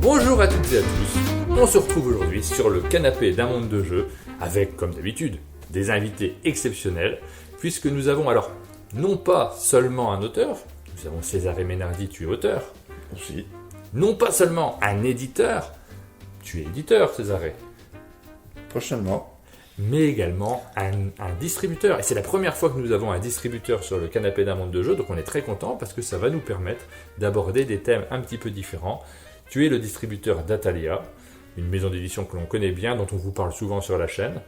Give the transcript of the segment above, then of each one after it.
Bonjour à toutes et à tous, on se retrouve aujourd'hui sur le canapé d'un monde de jeux avec, comme d'habitude, des invités exceptionnels puisque nous avons alors non pas seulement un auteur, nous avons Césarée Ménardi, tu es auteur, Aussi. non pas seulement un éditeur, tu es éditeur Césarée, Prochainement. mais également un distributeur. Et c'est la première fois que nous avons un distributeur sur le canapé d'un monde de jeux, donc on est très content parce que ça va nous permettre d'aborder des thèmes un petit peu différents. Tu es le distributeur d'Atalia, une maison d'édition que l'on connaît bien, dont on vous parle souvent sur la chaîne.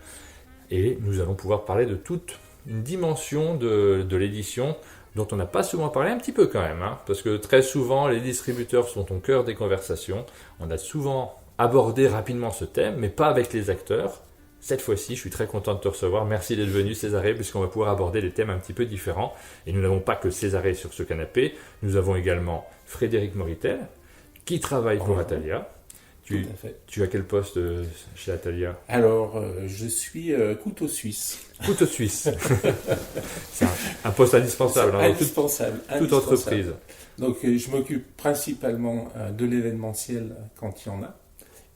Et nous allons pouvoir parler de toute une dimension de l'édition dont on n'a pas souvent parlé, un petit peu quand même, hein, parce que très souvent les distributeurs sont au cœur des conversations. On a souvent abordé rapidement ce thème, mais pas avec les acteurs. Cette fois-ci, je suis très content de te recevoir. Merci d'être venu, Césarée, puisqu'on va pouvoir aborder des thèmes un petit peu différents. Et nous n'avons pas que Césarée sur ce canapé. Nous avons également Frédéric Moritel, qui travaille pour Atalia. Tout à fait. Tu as quel poste chez Atalia? Alors, je suis couteau suisse. Couteau suisse. C'est un poste indispensable. Hein, Indispensable. Toute entreprise. Donc, je m'occupe principalement de l'événementiel quand il y en a.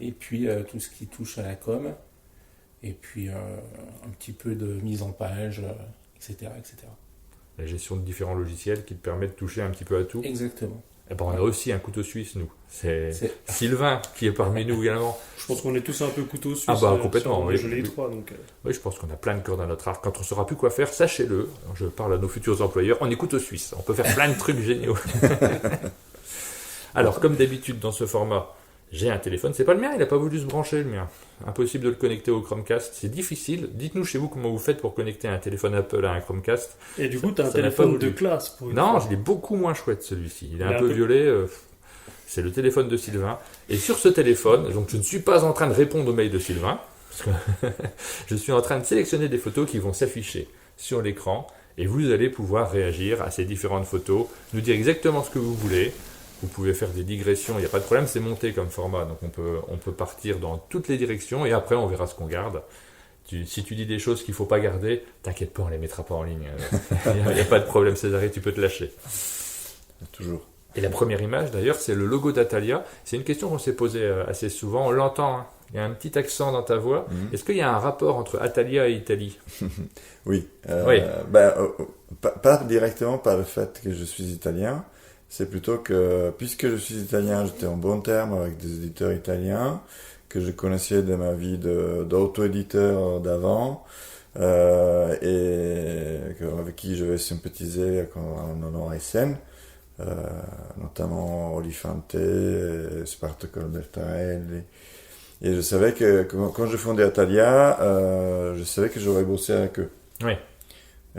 Et puis, tout ce qui touche à la com. Et puis, un petit peu de mise en page, etc., etc. La gestion de différents logiciels qui te permet de toucher un petit peu à tout. Exactement. Et ben, on a aussi un couteau suisse, nous. C'est Sylvain qui est parmi nous également. Je pense qu'on est tous un peu couteau suisse. Ah bah, complètement, oui. Je l'ai trois, donc... Oui, je pense qu'on a plein de cordes à notre arc. Quand on ne saura plus quoi faire, sachez-le. Je parle à nos futurs employeurs. On est couteau suisse. On peut faire plein de trucs géniaux. Alors, comme d'habitude dans ce format, j'ai un téléphone. C'est pas le mien, il n'a pas voulu se brancher, le mien. Impossible de le connecter au Chromecast. C'est difficile. Dites-nous chez vous comment vous faites pour connecter un téléphone Apple à un Chromecast. Et du coup, tu as un Ça n'a pas téléphone voulu. de classe pour une Non, fois. je l'ai beaucoup moins chouette celui-ci. Il est un peu violet. C'est le téléphone de Sylvain. Et sur ce téléphone, donc je ne suis pas en train de répondre aux mails de Sylvain. Parce que je suis en train de sélectionner des photos qui vont s'afficher sur l'écran. Et vous allez pouvoir réagir à ces différentes photos, nous dire exactement ce que vous voulez. Vous pouvez faire des digressions, il n'y a pas de problème, c'est monté comme format, donc on peut partir dans toutes les directions et après on verra ce qu'on garde. Si tu dis des choses qu'il ne faut pas garder, t'inquiète pas, on ne les mettra pas en ligne. Il n'y a pas de problème, Césarée, tu peux te lâcher. Toujours. Et la première image d'ailleurs, c'est le logo d'Atalia. C'est une question qu'on s'est posée assez souvent, on l'entend, hein. Il y a un petit accent dans ta voix. Est-ce qu'il y a un rapport entre Atalia et Italie? Oui. Oui. Pas directement par le fait que je suis italien. C'est plutôt que, puisque je suis italien, j'étais en bon terme avec des éditeurs italiens que je connaissais de ma vie d'auto-éditeur d'avant et avec qui je vais sympathiser en honneur à SN, notamment Olifante, Spartaco Bertarelli. Et je savais que quand je fondais Atalia, je savais que j'aurais bossé avec eux. Oui.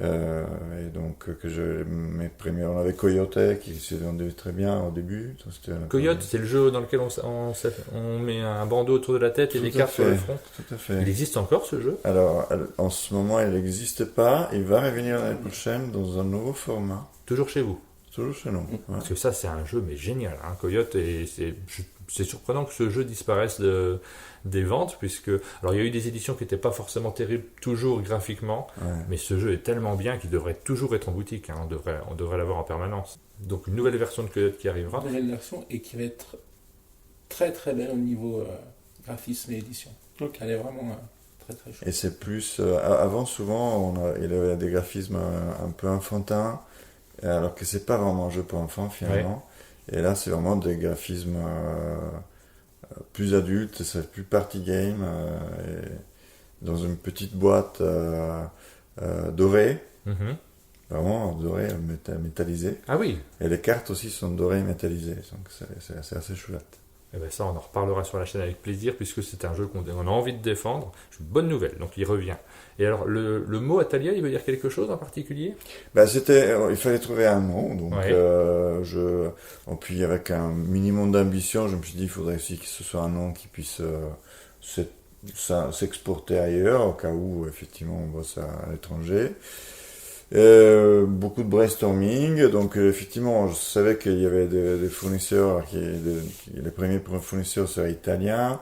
Et donc mes premiers, on avait Coyote qui se vendait très bien au début. Coyote, c'est le jeu dans lequel on met un bandeau autour de la tête et des cartes sur le front. Tout à fait. Il existe encore ce jeu? Alors en ce moment il n'existe pas, il va revenir l'année prochaine dans un nouveau format. Toujours chez vous? Toujours chez nous. Ouais. Parce que ça c'est un jeu mais génial, hein, Coyote, et c'est surprenant que ce jeu disparaisse des ventes, puisque alors il y a eu des éditions qui n'étaient pas forcément terribles toujours graphiquement, mais ce jeu est tellement bien qu'il devrait toujours être en boutique, hein, on devrait l'avoir en permanence. Donc une nouvelle version de Coyote qui arrivera. Une nouvelle version et qui va être très très belle au niveau graphisme et édition. Donc elle est vraiment très très chouette. Et c'est plus avant souvent il y avait des graphismes un peu enfantins, alors que c'est pas vraiment un jeu pour enfants finalement. Ouais. Et là, c'est vraiment des graphismes plus adultes, c'est plus party game, et dans une petite boîte dorée, vraiment dorée, métallisée. Ah oui. Et les cartes aussi sont dorées et métallisées, donc c'est assez chouette. Et ben ça, on en reparlera sur la chaîne avec plaisir, puisque c'est un jeu qu'on a envie de défendre. C'est une bonne nouvelle, donc il revient. Et alors, le mot Atalia, il veut dire quelque chose en particulier? Il fallait trouver un nom, donc puis avec un minimum d'ambition, je me suis dit il faudrait aussi que ce soit un nom qui puisse s'exporter ailleurs, au cas où effectivement on bosse à l'étranger. Beaucoup de brainstorming, donc effectivement je savais qu'il y avait des fournisseurs, les premiers fournisseurs seraient italiens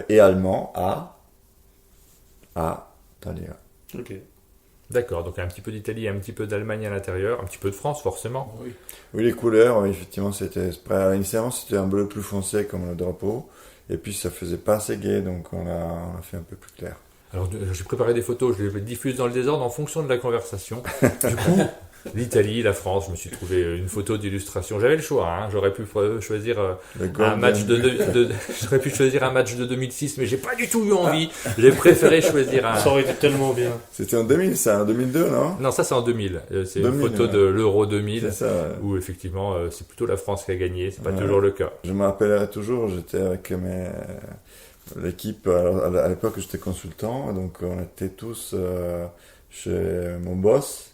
et allemands à Atalia. Ok. D'accord, donc un petit peu d'Italie, un petit peu d'Allemagne à l'intérieur, un petit peu de France forcément. Oui. Oui, les couleurs, oui, effectivement, initialement, c'était un bleu plus foncé comme le drapeau. Et puis, ça faisait pas assez gai, donc on a fait un peu plus clair. Alors j'ai préparé des photos, je les diffuse dans le désordre en fonction de la conversation. Du coup, l'Italie, la France, je me suis trouvé une photo d'illustration. J'avais le choix, hein. J'aurais pu choisir un match j'aurais pu choisir un match de 2006, mais j'ai pas du tout eu envie. J'ai préféré choisir un. Ça aurait été tellement bien. C'était en 2000, ça, en 2002, non? Non, ça c'est en 2000. C'est une 2000, photo ouais. de l'Euro 2000 C'est ça, ouais. où effectivement c'est plutôt la France qui a gagné. C'est pas Ouais. toujours le cas. Je me rappellerai toujours, j'étais avec l'équipe, alors, à l'époque j'étais consultant, donc on était tous chez mon boss,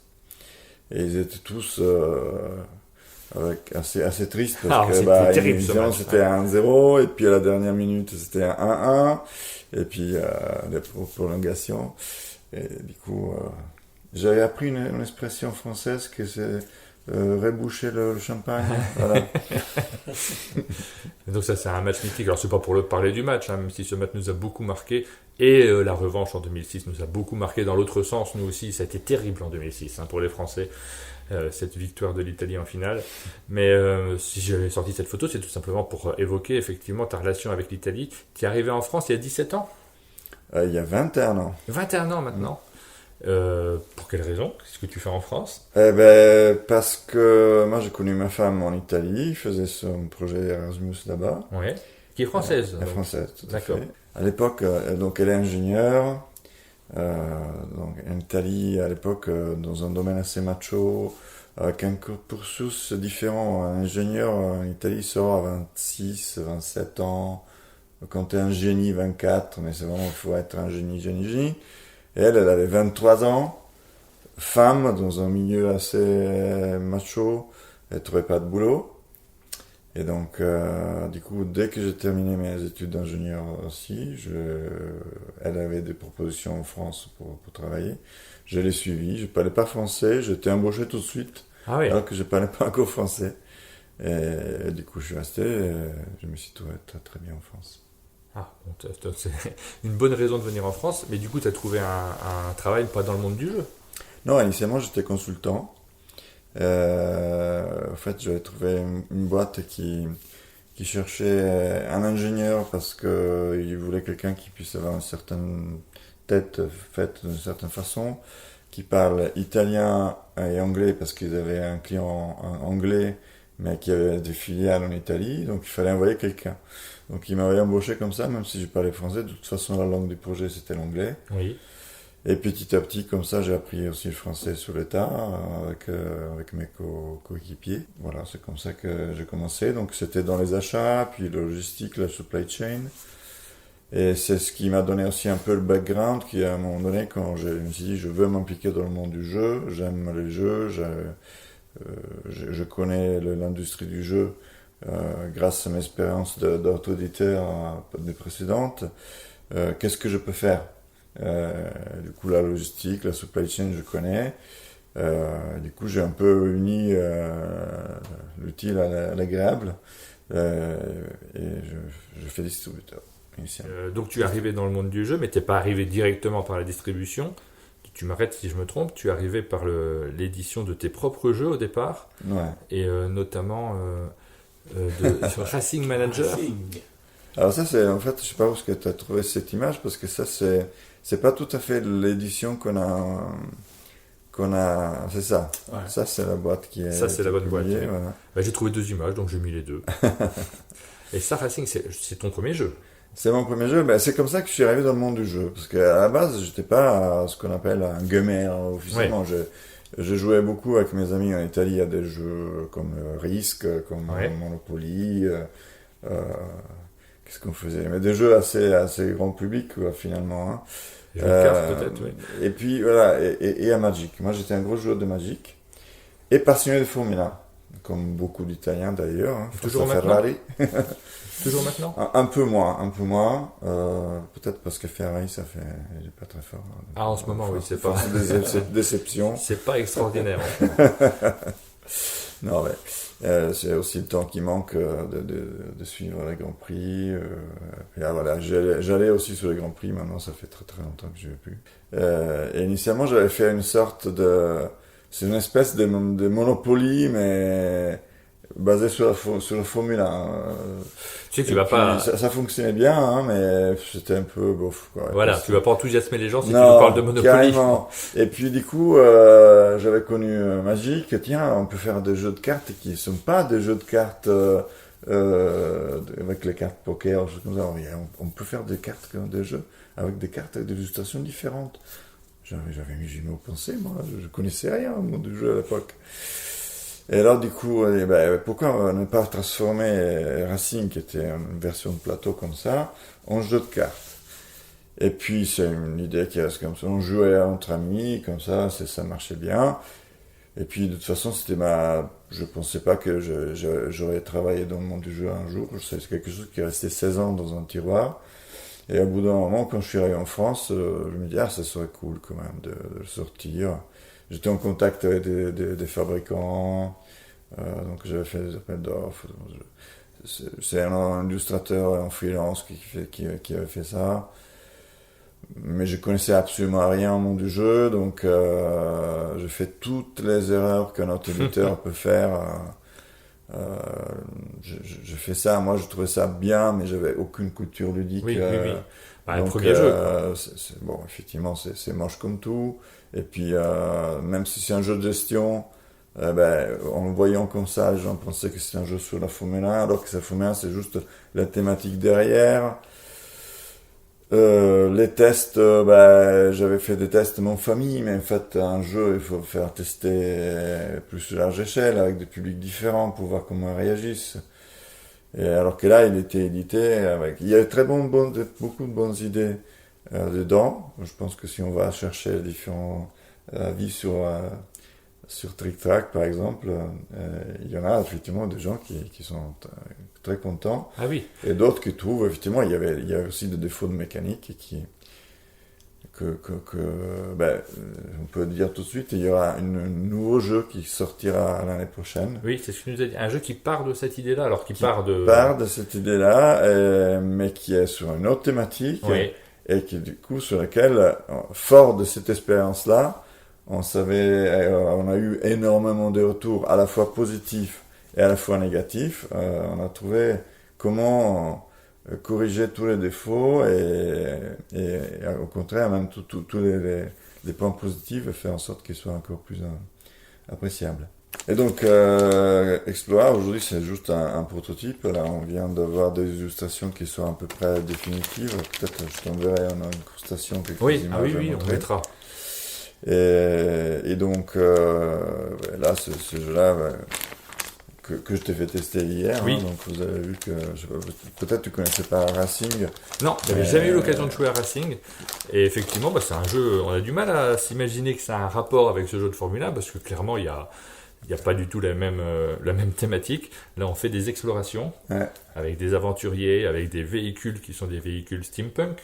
et ils étaient tous assez tristes, parce que c'était terrible, ce évidemment, match. c'était 1-0, et puis à la dernière minute c'était 1-1, et puis les prolongations, et du coup j'avais appris une expression française que c'est reboucher le champagne, voilà. Et donc ça c'est un match mythique. Alors c'est pas pour parler du match, hein, même si ce match nous a beaucoup marqué. Et la revanche en 2006 nous a beaucoup marqué dans l'autre sens. Nous aussi, ça a été terrible en 2006 hein, pour les Français, cette victoire de l'Italie en finale. Mais si j'avais sorti cette photo, c'est tout simplement pour évoquer effectivement ta relation avec l'Italie. Tu es arrivé en France il y a 17 ans, Il y a 21 ans. 21 ans maintenant. Pour quelle raison? Qu'est-ce que tu fais en France? Eh ben, parce que moi j'ai connu ma femme en Italie, je faisais son projet Erasmus là-bas. Ouais. Qui est française. Elle est donc. française, tout à D'accord. fait. À l'époque, donc elle est ingénieure, donc en Italie, à l'époque, dans un domaine assez macho, avec un cursus différent. Un ingénieur en Italie sort à 26, 27 ans. Quand t'es un génie, 24, mais c'est vraiment, il faut être un génie. Et elle avait 23 ans, femme, dans un milieu assez macho, elle trouvait pas de boulot. Et donc, du coup, dès que j'ai terminé mes études d'ingénieur aussi, elle avait des propositions en France pour travailler. Je l'ai suivie, je parlais pas français, j'étais embauché tout de suite, Ah oui. alors que je parlais pas encore français. Et du coup, je suis resté, et je me suis trouvé très très bien en France. Ah, bon, c'est une bonne raison de venir en France, mais du coup, tu as trouvé un travail pas dans le monde du jeu. Non, initialement, j'étais consultant. En fait, j'avais trouvé une boîte qui cherchait un ingénieur parce que il voulait quelqu'un qui puisse avoir une certaine tête faite d'une certaine façon, qui parle italien et anglais parce qu'ils avaient un client anglais, mais qui avait des filiales en Italie, donc il fallait envoyer quelqu'un. Donc il m'avait embauché comme ça, même si je parlais français. De toute façon, la langue du projet, c'était l'anglais. Oui. Et petit à petit, comme ça, j'ai appris aussi le français sur le tas avec mes coéquipiers. Voilà, c'est comme ça que j'ai commencé. Donc c'était dans les achats, puis la logistique, la supply chain. Et c'est ce qui m'a donné aussi un peu le background, qui à un moment donné, quand je me suis dit, je veux m'impliquer dans le monde du jeu, j'aime les jeux, je connais l'industrie du jeu grâce à mes expériences d'auto-éditeur des précédentes. Qu'est-ce que je peux faire? Du coup, la logistique, la supply chain, je connais. Du coup, j'ai un peu uni l'utile à l'agréable. Et je fais distributeur. Donc tu es arrivé dans le monde du jeu, mais tu n'es pas arrivé directement par la distribution. Tu m'arrêtes si je me trompe, tu es arrivé par l'édition de tes propres jeux au départ, Ouais. et notamment sur Racing Manager. Alors ça, c'est en fait, je sais pas où est-ce que tu as trouvé cette image, parce que ça, c'est pas tout à fait l'édition qu'on a, c'est ça. Ouais. Ça, c'est la boîte qui est. Ça, c'est la bonne boîte, publiée, ouais. voilà. Bah, j'ai trouvé deux images, donc j'ai mis les deux. Et ça, Racing, c'est ton premier jeu. C'est mon premier jeu, c'est comme ça que je suis arrivé dans le monde du jeu. Parce qu'à la base, j'étais pas ce qu'on appelle un gamer officiellement. Ouais. Je jouais beaucoup avec mes amis en Italie à des jeux comme Risk, comme Ouais. Monopoly. Qu'est-ce qu'on faisait? Mais des jeux assez grand public, quoi, finalement. Hein. Jeux de cartes, peut-être, oui. Et puis, voilà, et à Magic. Moi, j'étais un gros joueur de Magic. Et passionné de Formule 1. Comme beaucoup d'Italiens, d'ailleurs. Hein. Toujours Forza maintenant Ferrari. Toujours maintenant? Un peu moins. Peut-être parce que Ferrari, il est pas très fort. Ah, en ce moment, oui, c'est pas... Déception. C'est pas extraordinaire. Non, mais c'est aussi le temps qui manque de suivre les Grands Prix. Et là, voilà, j'allais aussi sur les Grands Prix, maintenant ça fait très très longtemps que je ne vais plus. Et initialement, j'avais fait une sorte de... C'est une espèce de Monopoly, mais basé sur la Formule 1. Tu sais que tu Et vas puis, pas. ça fonctionnait bien, hein, mais c'était un peu bof, quoi. Voilà, Parce tu que- vas pas enthousiasmer les gens si tu nous Non, parles de Monopoly. carrément. Et puis du coup, j'avais connu Magic. Tiens, on peut faire des jeux de cartes qui ne sont pas des jeux de cartes avec les cartes poker, des choses comme ça. On peut faire des cartes, des jeux avec des cartes avec des illustrations différentes. J'avais jamais pensé, moi. Je connaissais rien au monde du jeu à l'époque. Et alors du coup, pourquoi ne pas transformer Racing, qui était une version de plateau comme ça, en jeu de cartes? Et puis, c'est une idée qui reste comme ça. On jouait entre amis, comme ça marchait bien. Et puis, de toute façon, je pensais pas que j'aurais travaillé dans le monde du jeu un jour. C'est quelque chose qui est resté 16 ans dans un tiroir. Et au bout d'un moment, quand je suis arrivé en France, je me dis, ça serait cool quand même de le sortir. J'étais en contact avec des fabricants. Donc, j'avais fait des appels d'offres. C'est un illustrateur en freelance qui avait fait ça. Mais je connaissais absolument rien au monde du jeu, donc je fais toutes les erreurs qu'un autre éditeur peut faire. Je fais ça, moi je trouvais ça bien, mais j'avais aucune culture ludique. Oui, oui, oui. Bah, un Donc, premier jeu. bon, effectivement, c'est moche comme tout. Et puis, même si c'est un jeu de gestion, en le voyant comme ça, les gens pensaient que c'était un jeu sur la Formule 1, alors que la Formule 1, c'est juste la thématique derrière. Les tests, j'avais fait des tests mon famille, mais en fait, un jeu, il faut faire tester plus large échelle, avec des publics différents, pour voir comment ils réagissent. Et alors que là, il était édité il y avait beaucoup de bonnes idées dedans. Je pense que si on va chercher différents avis sur Trick Track, par exemple, il y en a effectivement des gens qui sont très contents. Ah oui. Et d'autres qui trouvent, effectivement, il y avait aussi des défauts de mécanique on peut dire tout de suite, il y aura un nouveau jeu qui sortira l'année prochaine. Oui, c'est ce que tu nous as dit. Un jeu qui part de cette idée-là, alors qui part de cette idée-là, mais qui est sur une autre thématique, Oui. et qui, du coup, sur laquelle, fort de cette expérience-là, on a eu énormément de retours, à la fois positifs et à la fois négatifs. On a trouvé comment corriger tous les défauts et au contraire, même tous les points positifs, et faire en sorte qu'ils soient encore plus appréciables. Et donc, Explorer, aujourd'hui, c'est juste un prototype. Là, on vient d'avoir des illustrations qui sont à peu près définitives. Peut-être je t'enverrai une incrustation, quelques images à on montrer. mettra. Et donc, là, ce jeu-là, que je t'ai fait tester hier, Oui. donc vous avez vu que, peut-être tu connaissais pas Racing. Non, j'avais jamais eu l'occasion de jouer à Racing. Et effectivement, c'est un jeu, on a du mal à s'imaginer que ça a un rapport avec ce jeu de Formule 1, parce que clairement, il y a pas du tout la même thématique. Là, on fait des explorations avec des aventuriers, avec des véhicules qui sont des véhicules steampunk.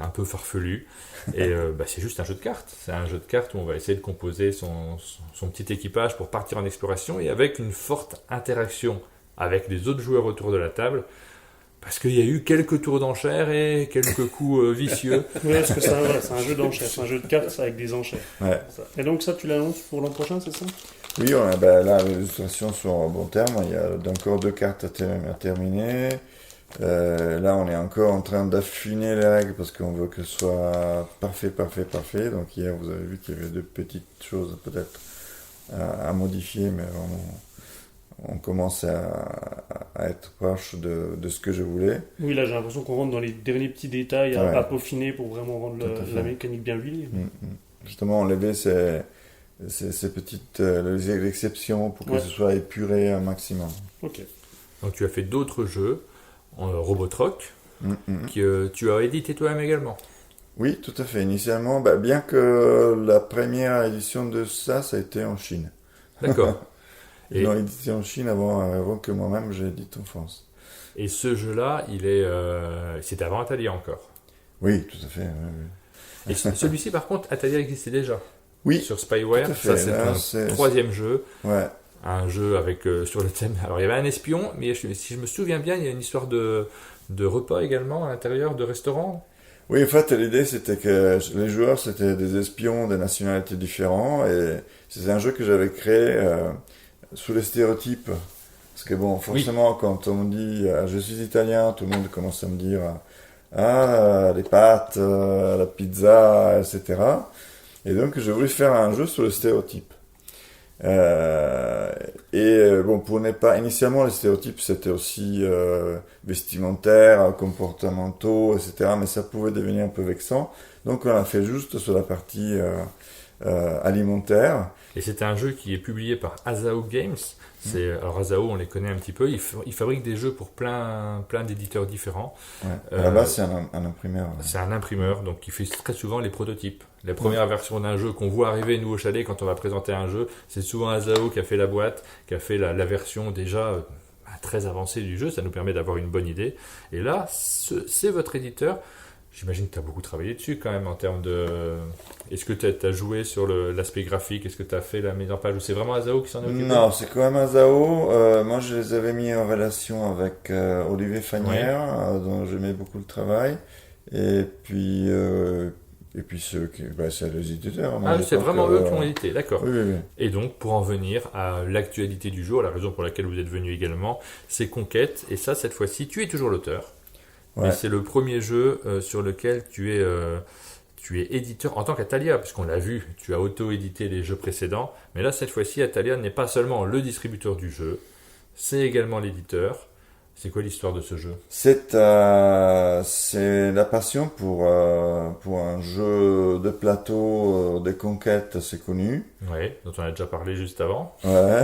Un peu farfelu, et c'est juste un jeu de cartes. C'est un jeu de cartes où on va essayer de composer son petit équipage pour partir en exploration, et avec une forte interaction avec les autres joueurs autour de la table, parce qu'il y a eu quelques tours d'enchères et quelques coups vicieux. Oui, parce que c'est un jeu d'enchères, c'est un jeu de cartes avec des enchères. Ouais. Et donc ça, tu l'annonces pour l'an prochain, c'est ça? Oui, là, les illustrations sont en bon terme. Il y a encore 2 cartes à terminer. Là, on est encore en train d'affiner les règles parce qu'on veut que ce soit parfait. Donc hier, vous avez vu qu'il y avait 2 petites choses peut-être à modifier, mais on commence à être proche de ce que je voulais. Oui, là, j'ai l'impression qu'on rentre dans les derniers petits détails à peaufiner pour vraiment rendre la mécanique bien huilée. Justement, enlever ces petites exceptions pour que ce soit épuré un maximum. Ok. Donc tu as fait d'autres jeux, Robotrock, que tu as édité toi-même également. Oui, tout à fait. Initialement, bien que la première édition de ça a été en Chine. D'accord. Ils l'ont édité en Chine avant que moi-même je l'édite en France. Et ce jeu-là, c'était avant Atalia encore. Oui, tout à fait. Et celui-ci, par contre, Atalia existait déjà. Oui. Sur Spyware, tout à fait. ça c'est un troisième jeu. Ouais. un jeu avec sur le thème. Alors il y avait un espion, mais si je me souviens bien, il y a une histoire de repas également à l'intérieur, de restaurant. Oui, en fait, l'idée c'était que les joueurs c'était des espions de nationalités différentes et c'est un jeu que j'avais créé sous les stéréotypes. Parce que bon, forcément, quand on me dit je suis italien, tout le monde commence à me dire les pâtes, la pizza, etc. Et donc, j'ai voulu faire un jeu sur le stéréotype. Bon, pour ne pas... Initialement, les stéréotypes, c'était aussi vestimentaires, comportementaux, etc. Mais ça pouvait devenir un peu vexant. Donc, on a fait juste sur la partie alimentaire. Et c'était un jeu qui est publié par Azao Games. Alors Azao, on les connaît un petit peu. Ils fabriquent des jeux pour plein d'éditeurs différents. Ouais. À la base, c'est un imprimeur. C'est un imprimeur, donc qui fait très souvent les prototypes. La première version d'un jeu qu'on voit arriver, nous, au chalet, quand on va présenter un jeu, c'est souvent Azao qui a fait la boîte, qui a fait la version déjà très avancée du jeu. Ça nous permet d'avoir une bonne idée. Et là, c'est votre éditeur. J'imagine que tu as beaucoup travaillé dessus quand même en termes de... Est-ce que tu as joué sur l'aspect graphique? Est-ce que tu as fait la mise en page? Ou c'est vraiment Azao qui s'en est occupé? Non, c'est quand même Azao. Moi, je les avais mis en relation avec Olivier Fagnière, dont j'aimais beaucoup le travail. Et puis c'est les éditeurs. C'est vraiment eux qui ont édité, d'accord. Oui. Et donc, pour en venir à l'actualité du jour, la raison pour laquelle vous êtes venu également, c'est Conquête. Et ça, cette fois-ci, tu es toujours l'auteur. Ouais. Mais c'est le premier jeu sur lequel tu es éditeur en tant qu'Atalia, puisqu'on l'a vu, tu as auto-édité les jeux précédents. Mais là, cette fois-ci, Atalia n'est pas seulement le distributeur du jeu, c'est également l'éditeur. C'est quoi l'histoire de ce jeu? C'est la passion pour un jeu de plateau de conquête, c'est connu. Oui, dont on a déjà parlé juste avant. Ouais,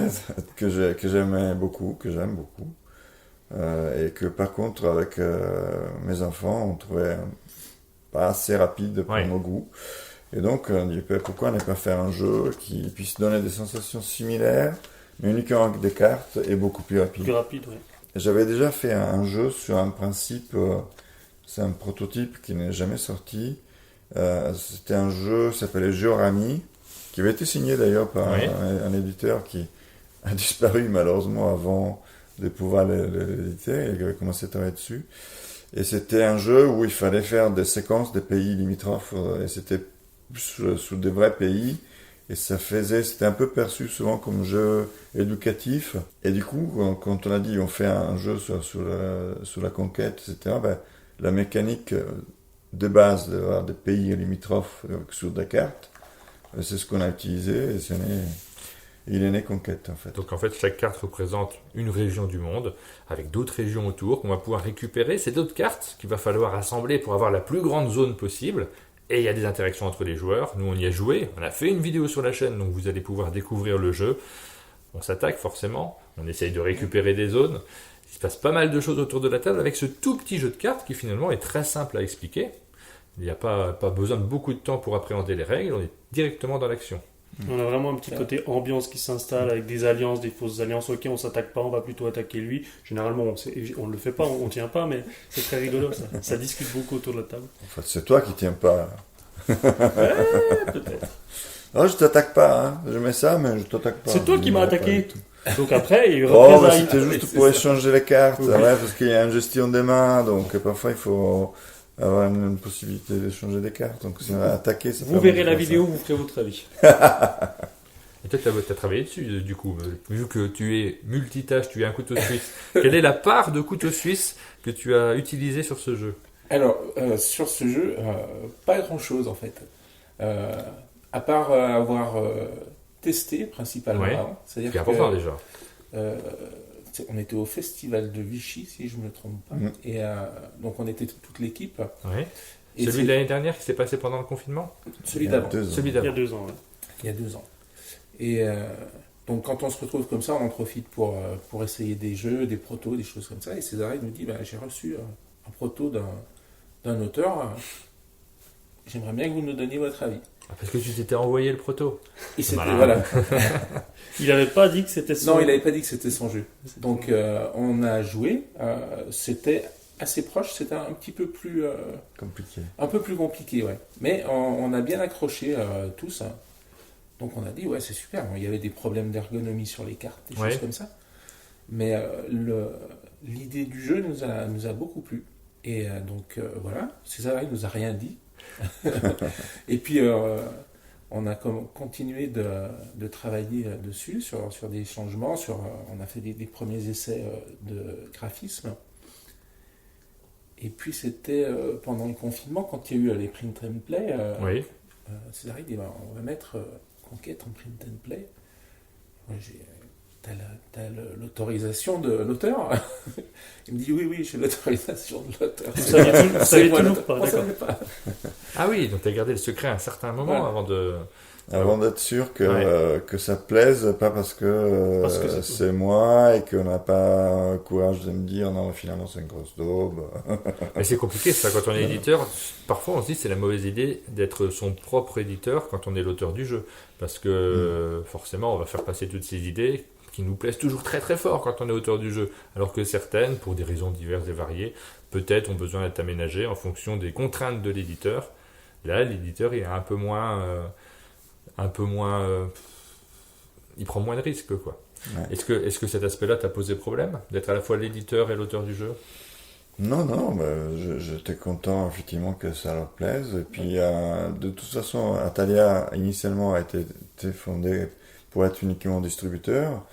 que j'aime beaucoup. Et que par contre, avec mes enfants, on trouvait pas assez rapide pour nos goûts. Et donc, on dit pourquoi ne pas faire un jeu qui puisse donner des sensations similaires, mais uniquement avec des cartes et beaucoup plus rapide. Plus rapide, oui. J'avais déjà fait un jeu sur un principe, c'est un prototype qui n'est jamais sorti. C'était un jeu qui s'appelait Géorami, qui avait été signé d'ailleurs par un éditeur qui a disparu malheureusement avant de pouvoir l'éditer. Il avait commencé à travailler dessus. Et c'était un jeu où il fallait faire des séquences des pays limitrophes, et c'était sous des vrais pays. Et c'était un peu perçu souvent comme jeu éducatif. Et du coup, quand on a dit on fait un jeu sur la conquête, etc., la mécanique de base d'avoir des pays limitrophes sur des cartes, c'est ce qu'on a utilisé et il est né Conquête en fait. Donc en fait, chaque carte représente une région du monde avec d'autres régions autour qu'on va pouvoir récupérer. C'est d'autres cartes qu'il va falloir assembler pour avoir la plus grande zone possible. Et il y a des interactions entre les joueurs. Nous, on y a joué. On a fait une vidéo sur la chaîne, donc vous allez pouvoir découvrir le jeu. On s'attaque forcément. On essaye de récupérer des zones. Il se passe pas mal de choses autour de la table avec ce tout petit jeu de cartes qui finalement est très simple à expliquer. Il n'y a pas besoin de beaucoup de temps pour appréhender les règles. On est directement dans l'action. On a vraiment un petit côté ambiance qui s'installe avec des alliances, des fausses alliances. Ok, on s'attaque pas, on va plutôt attaquer lui. Généralement, on le fait pas, on tient pas, mais c'est très rigolo ça. Ça discute beaucoup autour de la table. En fait, c'est toi qui tiens pas. Peut-être. Non, je t'attaque pas, hein. Je mets ça, mais je t'attaque pas. C'est toi qui m'as attaqué. Donc après, il c'était juste pour échanger les cartes, parce qu'il y a une gestion des mains, donc parfois il faut avoir une possibilité d'échanger des cartes. Donc si on va attaquer, ça vous verrez la vidéo, vous ferez votre avis. Et toi, tu as travaillé dessus, du coup, vu que tu es multitâche, tu es un couteau suisse. Quelle est la part de couteau suisse que tu as utilisé sur ce jeu? Alors, sur ce jeu, pas grand-chose en fait. À part avoir testé principalement. Ouais. C'est-à-dire c'est important déjà. On était au festival de Vichy, si je ne me trompe pas. Et donc on était toute l'équipe. Ouais. Et celui de l'année dernière qui s'est passé pendant le confinement? Celui d'avant. Il y a 2 ans. Ouais. Il y a 2 ans. Et donc quand on se retrouve comme ça, on en profite pour essayer des jeux, des protos, des choses comme ça. Et César nous dit, j'ai reçu un proto d'un auteur. J'aimerais bien que vous nous donniez votre avis. Parce que tu t'étais envoyé le proto. Et c'était, voilà. Il n'avait pas dit que c'était son jeu. Non, il n'avait pas dit que c'était son jeu. Donc on a joué. C'était assez proche. C'était un petit peu plus... compliqué. Un peu plus compliqué, ouais. Mais on a bien accroché tous. Donc on a dit, ouais, c'est super. Bon, il y avait des problèmes d'ergonomie sur les cartes, des Ouais. choses comme ça. Mais l'idée du jeu nous a beaucoup plu. Et donc voilà, César, il nous a rien dit. Et puis on a continué de travailler dessus, sur des changements. On a fait des premiers essais de graphisme. Et puis c'était pendant le confinement, quand il y a eu les print and play, Oui. César dit, ben, on va mettre Conquête en print and play. Moi, t'as l'autorisation de l'auteur? Il me dit, oui, j'ai l'autorisation de l'auteur. Vous saviez C'est moi toujours l'auteur. pas, On d'accord. savait pas. Ah oui, donc tu as gardé le secret à un certain moment Voilà. avant de... Avant d'être sûr Ouais. que ça plaise, pas parce que, Parce que c'est tout. c'est moi et qu'on n'a pas le courage de me dire non, finalement c'est une grosse daube. Mais c'est compliqué ça, quand on est éditeur, parfois on se dit c'est la mauvaise idée d'être son propre éditeur quand on est l'auteur du jeu. Parce que forcément on va faire passer toutes ces idées qui nous plaisent toujours très très fort quand on est auteur du jeu. Alors que certaines, pour des raisons diverses et variées, peut-être ont besoin d'être aménagées en fonction des contraintes de l'éditeur. Là, l'éditeur il est un peu moins... il prend moins de risques, quoi. Ouais. Est-ce que cet aspect-là t'a posé problème, d'être à la fois l'éditeur et l'auteur du jeu? Non, bah, j'étais content effectivement que ça leur plaise. Et puis de toute façon, Atalia initialement a été fondé pour être uniquement distributeur.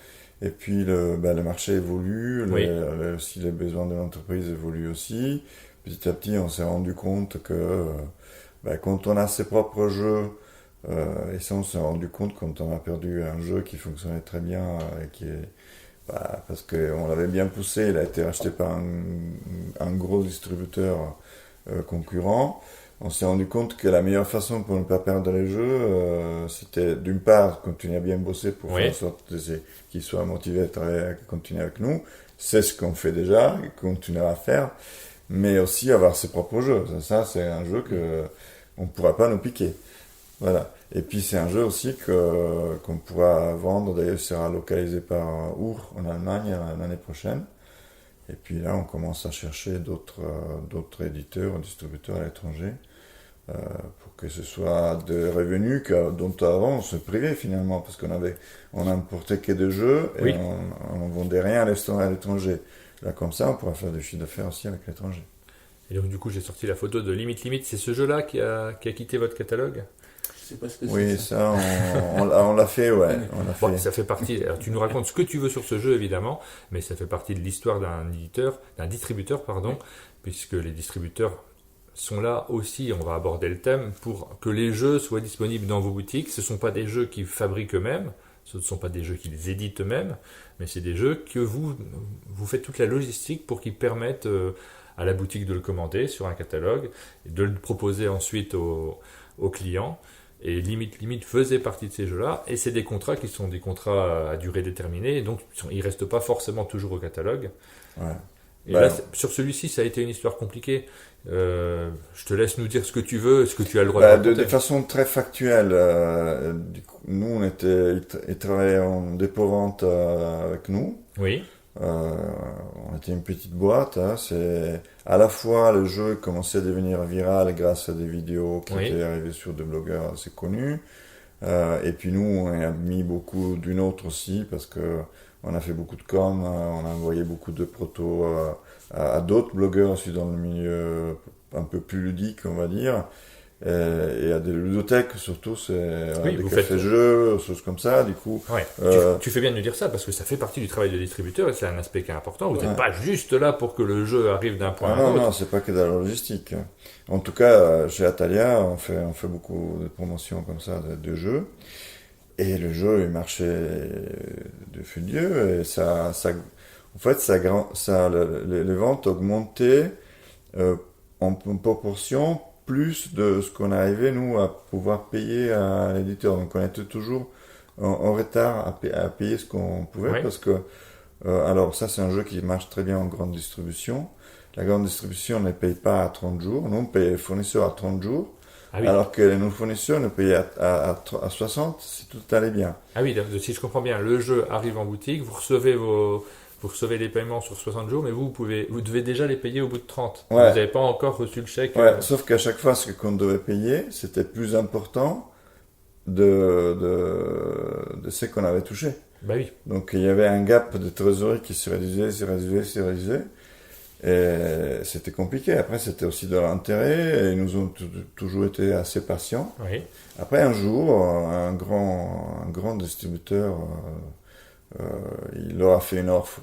Et puis le marché évolue, Oui. aussi les besoins de l'entreprise évoluent aussi. Petit à petit, on s'est rendu compte que quand on a ses propres jeux, et ça on s'est rendu compte quand on a perdu un jeu qui fonctionnait très bien et qui est parce qu'on l'avait bien poussé, il a été racheté par un gros distributeur concurrent. On s'est rendu compte que la meilleure façon pour ne pas perdre les jeux, c'était d'une part continuer à bien bosser pour Oui. faire en sorte qu'ils soient motivés à continuer avec nous. C'est ce qu'on fait déjà et qu'on continuera à faire, mais aussi avoir ses propres jeux. Ça c'est un jeu que on ne pourra pas nous piquer. Voilà. Et puis c'est un jeu aussi qu'on pourra vendre. D'ailleurs, il sera localisé par Ur en Allemagne l'année prochaine. Et puis là, on commence à chercher d'autres éditeurs, distributeurs à l'étranger pour que ce soit des revenus dont avant on se privait finalement parce on n'importait que des jeux et Oui. on ne vendait rien à l'étranger. Là, comme ça, on pourra faire du chiffre d'affaires aussi avec l'étranger. Et donc du coup j'ai sorti la photo de Limite Limite, c'est ce jeu-là qui a quitté votre catalogue? Je sais pas ce que Oui, c'est. ça, on l'a fait, ouais. On l'a Bon, fait. ça fait partie, alors tu nous racontes ce que tu veux sur ce jeu évidemment, mais ça fait partie de l'histoire d'un distributeur, pardon, puisque les distributeurs sont là aussi, on va aborder le thème, pour que les jeux soient disponibles dans vos boutiques. Ce ne sont pas des jeux qu'ils fabriquent eux-mêmes, ce ne sont pas des jeux qu'ils éditent eux-mêmes, mais c'est des jeux que vous faites toute la logistique pour qu'ils permettent à la boutique de le commander sur un catalogue, et de le proposer ensuite aux clients. Et Limite faisait partie de ces jeux-là, et c'est des contrats qui sont des contrats à durée déterminée, et donc ils ne restent pas forcément toujours au catalogue. Ouais. Et Bah, là, sur celui-ci, ça a été une histoire compliquée. Je te laisse nous dire ce que tu veux, ce que tu as le droit de raconter. de façon très factuelle, du coup, nous, ils travaillaient en dépôt-vente avec nous. Oui, On était une petite boîte. C'est à la fois le jeu commençait à devenir viral grâce à des vidéos qui Oui. étaient arrivées sur des blogueurs assez connus. Et puis nous, on a mis beaucoup d'une autre aussi parce que on a fait beaucoup de com, on a envoyé beaucoup de protos à d'autres blogueurs aussi dans le milieu un peu plus ludique, on va dire. Et à des ludothèques surtout, c'est Oui, des vous cafés-jeux, choses comme ça. Du coup, ouais. Tu fais bien de nous dire ça, parce que ça fait partie du travail de distributeur, et c'est un aspect qui est important. Vous n'êtes Ouais. pas juste là pour que le jeu arrive d'un point à un non, autre. non, c'est pas que de la logistique. En tout cas, chez Atalia, on fait beaucoup de promotions comme ça de jeux. Et le jeu, il marchait de feu de Dieu. Et en fait, les ventes augmentaient en proportion plus de ce qu'on arrivait, nous, à pouvoir payer à l'éditeur. Donc, on était toujours en retard à payer ce qu'on pouvait Ouais. parce que alors ça, c'est un jeu qui marche très bien en grande distribution. La grande distribution ne paye pas à 30 jours. Nous, on paye les fournisseurs à 30 jours. Ah oui, Alors que nos fournisseurs nous payaient à 60 si tout allait bien. ah oui, donc, si je comprends bien, le jeu arrive en boutique, vous recevez les paiements sur 60 jours, mais vous devez déjà les payer au bout de 30. Ouais. Vous n'avez pas encore reçu le chèque. Ouais, sauf qu'à chaque fois, ce qu'on devait payer, c'était plus important de ce qu'on avait touché. Bah oui. Donc il y avait un gap de trésorerie qui se réduisait. Et c'était compliqué. Après, c'était aussi de l'intérêt. Et ils nous ont toujours été assez patients. Oui. Après, un jour, un grand distributeur, il leur a fait une offre.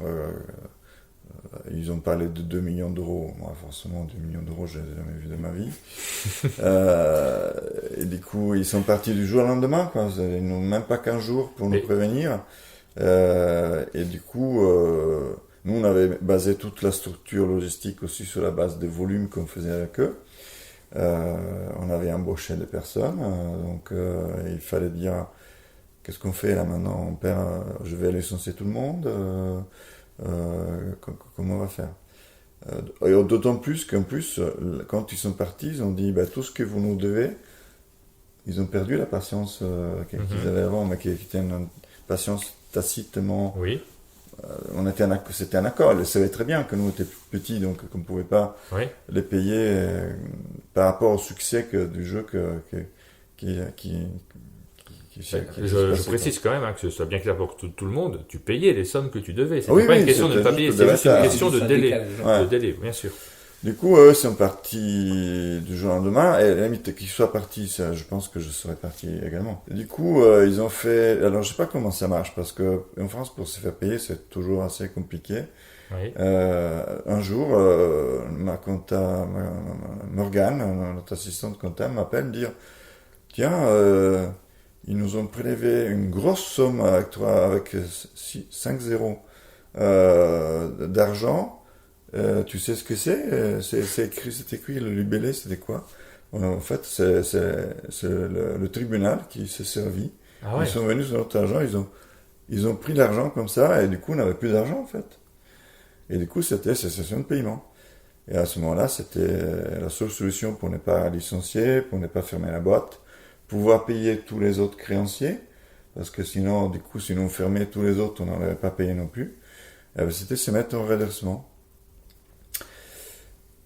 Ils ont parlé de 2 millions d'euros. Moi, forcément, 2 millions d'euros, je n'ai jamais vu de ma vie. Et du coup, ils sont partis du jour au lendemain, quoi. Ils n'ont même pas qu'un jour pour nous prévenir. Et du coup, nous, on avait basé toute la structure logistique aussi sur la base des volumes qu'on faisait avec eux. On avait embauché des personnes, donc il fallait dire qu'est-ce qu'on fait là maintenant, je vais licencier tout le monde, comment on va faire, et d'autant plus qu'en plus, quand ils sont partis, ils ont dit tout ce que vous nous devez. Ils ont perdu la patience qu'ils avaient avant, mais qui était une patience tacitement. Oui. C'était un accord. Ils savaient très bien que nous étions petits, donc qu'on ne pouvait pas les payer par rapport au succès du jeu je précise quand même que ce soit bien clair pour tout le monde, tu payais les sommes que tu devais. C'était pas une question de ne pas payer, c'est juste une question de délai. De délai, bien sûr. Du coup, eux sont partis du jour au lendemain, et à la limite qu'ils soient partis, ça, je pense que je serais parti également. Et du coup, ils ont fait. Alors, je sais pas comment ça marche, parce que en France, pour se faire payer, c'est toujours assez compliqué. Oui. Un jour, Morgane, notre assistante comptable, m'appelle me dire tiens, ils nous ont prélevé une grosse somme avec 5 zéros d'argent. Tu sais ce que c'est? C'est écrit, le libellé, c'était quoi? En fait, c'est le tribunal qui s'est servi. Ah ouais. Ils sont venus sur notre argent, ils ont pris l'argent comme ça, et du coup, on n'avait plus d'argent, en fait. Et du coup, c'était cessation de paiement. Et à ce moment-là, c'était la seule solution pour ne pas licencier, pour ne pas fermer la boîte, pouvoir payer tous les autres créanciers, parce que sinon, du coup, si on fermait tous les autres, on n'aurait pas payé non plus. C'était se mettre en redressement.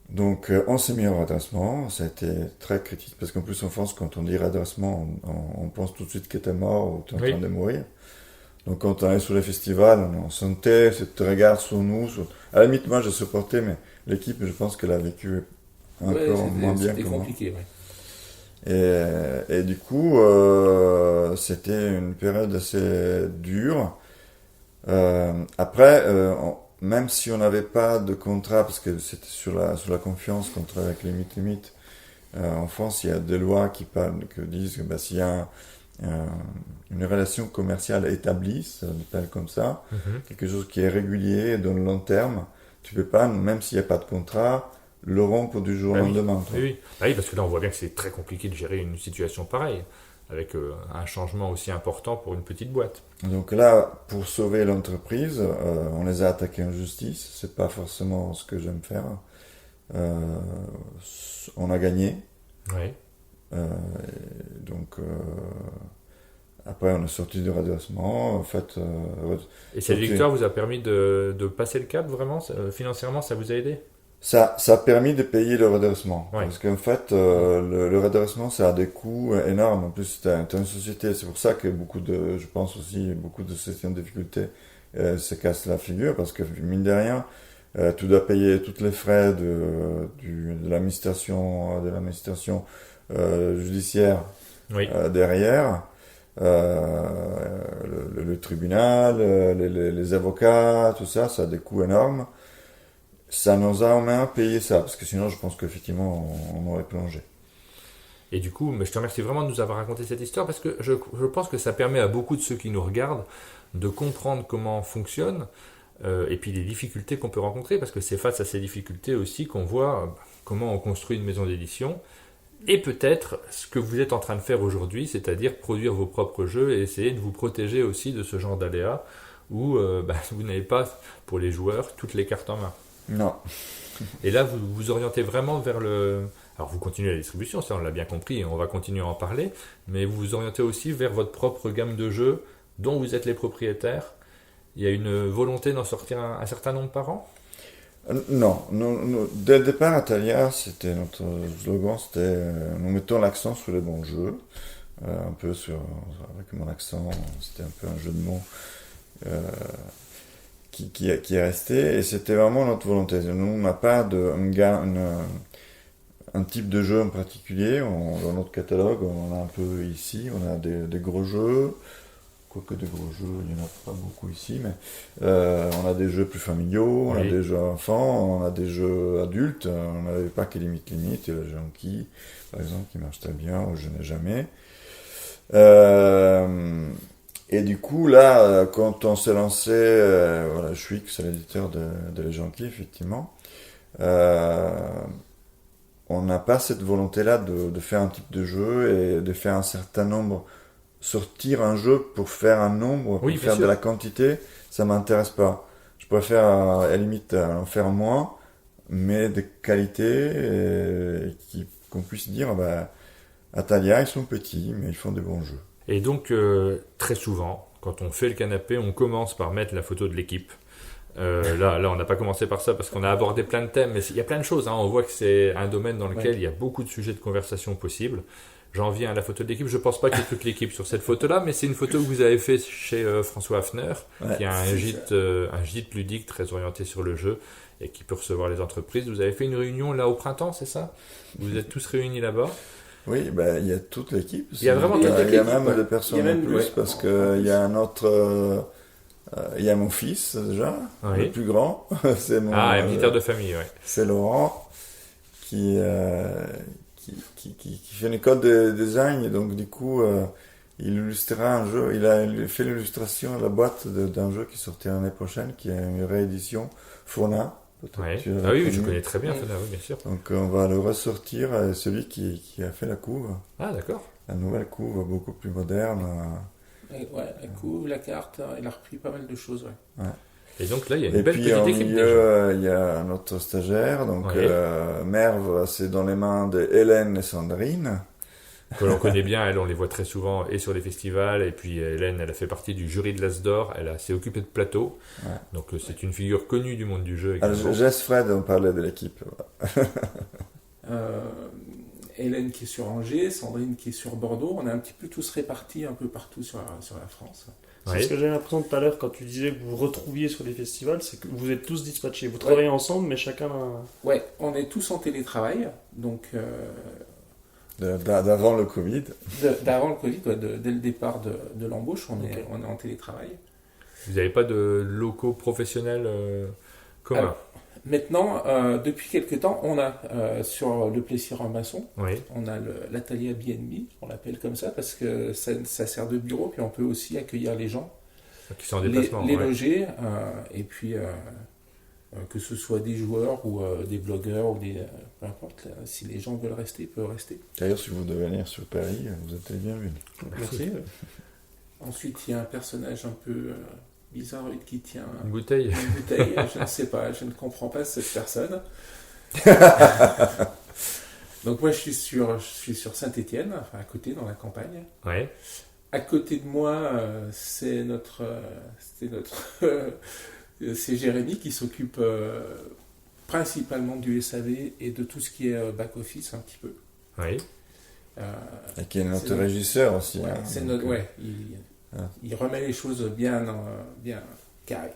Donc, on s'est mis en redressement, ça a été très critique, parce qu'en plus en France, quand on dit redressement, on pense tout de suite que t'es mort ou t'es en train de mourir. Donc, quand on est sur les festivals, on sentait cette regard sur nous. À la limite, moi, je supportais, mais l'équipe, je pense qu'elle a vécu encore moins bien que moi. C'était compliqué, Et du coup, c'était une période assez dure. Après, même si on n'avait pas de contrat, parce que c'était sur la confiance, contrat avec limite, en France, il y a des lois qui disent que s'il y a une relation commerciale établie, ça s'appelle comme ça, quelque chose qui est régulier, dans le long terme, tu peux pas, même s'il n'y a pas de contrat, le rompre du jour au lendemain. Oui, parce que là, on voit bien que c'est très compliqué de gérer une situation pareille, avec un changement aussi important pour une petite boîte. Donc là, pour sauver l'entreprise, on les a attaqués en justice. C'est pas forcément ce que j'aime faire. On a gagné. Oui. Donc après, on est sorti du redressement. En fait, et cette victoire vous a permis de passer le cap vraiment financièrement, ça vous a aidé? Ça a permis de payer le redressement. Ouais. Parce qu'en fait, le redressement, ça a des coûts énormes. En plus, t'as une société. C'est pour ça que je pense aussi, beaucoup de sociétés en difficulté se cassent la figure. Parce que, mine de rien, tu dois payer tous les frais de l'administration judiciaire derrière. Le tribunal, les avocats, tout ça, ça a des coûts énormes. Ça nous a au moins payé ça, parce que sinon je pense qu'effectivement on aurait plongé. Et du coup, je te remercie vraiment de nous avoir raconté cette histoire, parce que je pense que ça permet à beaucoup de ceux qui nous regardent de comprendre comment on fonctionne, et puis les difficultés qu'on peut rencontrer, parce que c'est face à ces difficultés aussi qu'on voit comment on construit une maison d'édition, et peut-être ce que vous êtes en train de faire aujourd'hui, c'est-à-dire produire vos propres jeux et essayer de vous protéger aussi de ce genre d'aléas, où vous n'avez pas, pour les joueurs, toutes les cartes en main. Non. Et là, vous vous orientez vraiment vers le... Alors, vous continuez la distribution, ça on l'a bien compris, et on va continuer à en parler, mais vous vous orientez aussi vers votre propre gamme de jeux, dont vous êtes les propriétaires. Il y a une volonté d'en sortir un certain nombre par an? Non. Dès le départ, Atalia, c'était notre slogan, c'était nous mettons l'accent sur les bons jeux. un peu avec mon accent, c'était un peu un jeu de mots qui est resté, et c'était vraiment notre volonté. Nous, on n'a pas un type de jeu en particulier. Dans notre catalogue, on a un peu ici, on a des gros jeux, quoique des gros jeux, il n'y en a pas beaucoup ici, mais on a des jeux plus familiaux, on a des jeux enfants, on a des jeux adultes, on n'avait pas que limite, il y a le Junkie, par exemple, qui marche très bien, ou Je n'ai jamais. Et du coup, là, quand on s'est lancé, voilà, Schwick, c'est l'éditeur de Les Junkies, effectivement, on n'a pas cette volonté-là de faire un type de jeu et de faire un certain nombre, sortir un jeu pour faire un nombre, pour faire de la quantité, ça m'intéresse pas. Je préfère à la limite en faire moins, mais de qualité, et qu'on puisse dire, Atalia, ils sont petits, mais ils font des bons jeux. Et donc, très souvent, quand on fait le canapé, on commence par mettre la photo de l'équipe. Là, on n'a pas commencé par ça parce qu'on a abordé plein de thèmes, mais il y a plein de choses. On voit que c'est un domaine dans lequel il y a beaucoup de sujets de conversation possibles. J'en viens à la photo de l'équipe. Je ne pense pas qu'il y ait toute l'équipe sur cette photo-là, mais c'est une photo que vous avez faite chez François Hafner, qui a un gîte ludique très orienté sur le jeu et qui peut recevoir les entreprises. Vous avez fait une réunion là au printemps, c'est ça? Vous êtes tous réunis là-bas? Oui, il y a toute l'équipe. Il y a vraiment toute l'équipe. Il y a même des personnes en plus, parce qu'il y a un autre... il y a mon fils, déjà, le plus grand. C'est mon, un petit air de famille, oui. C'est Laurent, qui fait une école de design, et donc du coup, il illustrera un jeu. Il a fait l'illustration de la boîte d'un jeu qui sortira l'année prochaine, qui est une réédition, Fauna. Oui, je connais très bien Fauna, oui, bien sûr. Donc on va le ressortir, celui qui a fait la couve. Ah, d'accord. La nouvelle couve, beaucoup plus moderne. La couve, la carte, il a repris pas mal de choses, ouais. Et donc là, il y a une belle petite équipe. Et puis en milieu, il y a notre stagiaire, donc Merve, c'est dans les mains de Hélène et Sandrine. Que l'on connaît bien, elle, on les voit très souvent et sur les festivals, et puis Hélène, elle a fait partie du jury de l'As d'Or, elle s'est occupée de plateau, donc c'est une figure connue du monde du jeu. Jess Fred, on parlait de l'équipe. Hélène qui est sur Angers, Sandrine qui est sur Bordeaux, on est un petit peu tous répartis un peu partout sur la France. C'est ce que j'avais l'impression tout à l'heure quand tu disais que vous vous retrouviez sur les festivals, c'est que vous êtes tous dispatchés. Vous travaillez ensemble, mais chacun a... Ouais, on est tous en télétravail, donc... D'avant le Covid. D'avant le Covid, dès le départ de l'embauche, on est en télétravail. Vous n'avez pas de locaux professionnels communs? Alors, maintenant, depuis quelques temps, on a sur le Plessis-Robinson, on a l'atelier BNB, on l'appelle comme ça, parce que ça sert de bureau, puis on peut aussi accueillir les gens, qui sont en déplacement, les loger, et puis que ce soit des joueurs ou des blogueurs, ou peu importe, si les gens veulent rester, ils peuvent rester. D'ailleurs, si vous devez venir sur Paris, vous êtes les bienvenus. Merci. Ensuite, il y a un personnage un peu... bizarroïde qui tient une bouteille. Je ne sais pas, je ne comprends pas cette personne. Donc moi je suis sur Saint-Étienne, enfin à côté dans la campagne. Ouais. À côté de moi c'est c'est Jérémy qui s'occupe principalement du SAV et de tout ce qui est back office un petit peu. Oui. Et qui est notre régisseur aussi. Ouais, hein, c'est donc, notre il remet les choses bien carrées.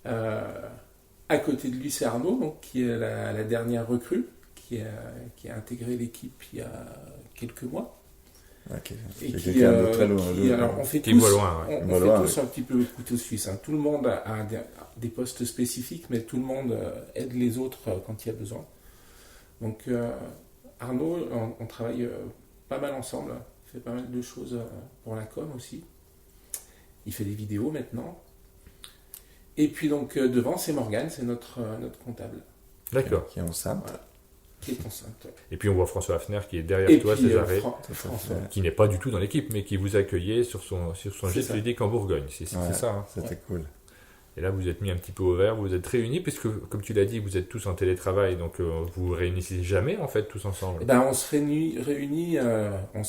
À côté de lui, c'est Arnaud, donc, qui est la dernière recrue, qui a intégré l'équipe il y a quelques mois. Okay. Et on fait tous un petit peu le couteau suisse. Tout le monde a des postes spécifiques, mais tout le monde aide les autres quand il y a besoin. Donc Arnaud, on travaille pas mal ensemble. Il fait pas mal de choses pour la com aussi. Il fait des vidéos maintenant. Et puis donc devant, c'est Morgane, c'est notre comptable. D'accord. Qui est enceinte. Voilà. Qui est enceinte. Et puis on voit François Hafner qui est derrière toi, Césaré, qui n'est pas du tout dans l'équipe, mais qui vous accueillait sur son gîte ludique en Bourgogne. C'est ça. Hein. C'était cool. Et là, vous êtes mis un petit peu au vert, vous êtes réunis, puisque, comme tu l'as dit, vous êtes tous en télétravail, donc vous vous réunissez jamais, en fait, tous ensemble. On se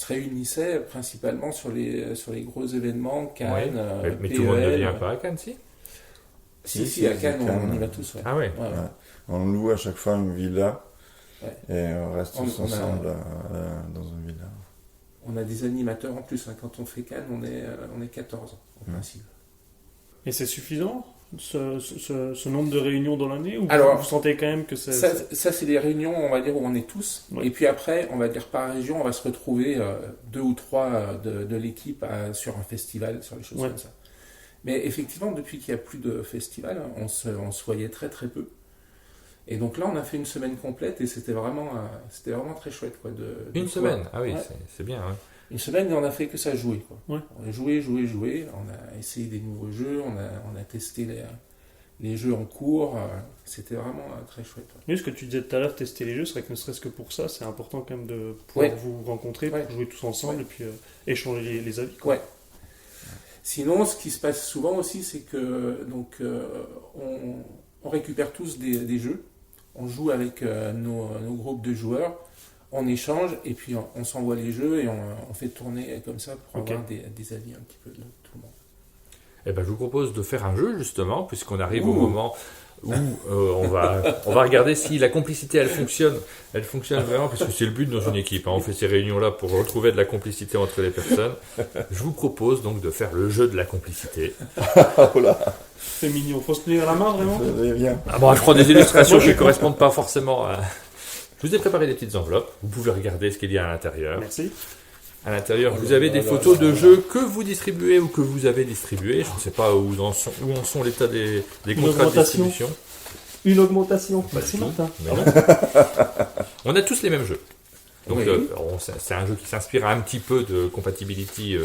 réunissait principalement sur les gros événements, Cannes, mais tout le monde ne vient pas à Cannes, si? Si, à Cannes, on y va tous. Ouais. Ah ouais. On loue à chaque fois une villa, et on reste tous ensemble dans une villa. On a des animateurs en plus. Hein. Quand on fait Cannes, on est 14 en principe. Et c'est suffisant ce nombre de réunions dans l'année ou Alors, vous sentez quand même que c'est... Ça, c'est des réunions, on va dire, où on est tous. Oui. Et puis après, on va dire par région, on va se retrouver 2 ou 3 de l'équipe sur un festival, sur les choses comme ça. Mais effectivement, depuis qu'il n'y a plus de festival, on se voyait très très peu. Et donc là, on a fait une semaine complète et c'était vraiment très chouette. Quoi, Une semaine. Ah oui, Ouais. c'est bien. Ouais. Une semaine et on a fait que ça jouer. Quoi. Ouais. On a joué. On a essayé des nouveaux jeux, on a testé les jeux en cours. C'était vraiment très chouette. Ouais. Oui, ce que tu disais tout à l'heure, tester les jeux, c'est vrai que ne serait-ce que pour ça, c'est important quand même de pouvoir Ouais. vous rencontrer, Ouais. pour jouer tous ensemble Ouais. et puis échanger les avis. Quoi. Ouais. Sinon, ce qui se passe souvent aussi, c'est que on récupère tous des jeux. On joue avec nos groupes de joueurs, on échange et puis on s'envoie les jeux et on fait tourner comme ça pour avoir des avis un petit peu de tout le monde. Eh ben, je vous propose de faire un jeu justement, puisqu'on arrive au moment où on va regarder si la complicité elle fonctionne vraiment, parce que c'est le but dans une équipe. Hein. On fait ces réunions-là pour retrouver de la complicité entre les personnes. Je vous propose donc de faire le jeu de la complicité. Oh là, C'est mignon, faut se tenir la main vraiment. c'est bien. Ah bon, je prends des illustrations qui ne correspondent pas forcément à... Je vous ai préparé des petites enveloppes. Vous pouvez regarder ce qu'il y a à l'intérieur. Merci. À l'intérieur, vous avez des photos de jeux que vous distribuez ou que vous avez distribués. Je ne sais pas où en sont l'état des contrats de augmentation. distribution. Une augmentation. Pas Merci du tout, Martin. mais non. On a tous les mêmes jeux. Donc Oui. c'est un jeu qui s'inspire un petit peu de Compatibility,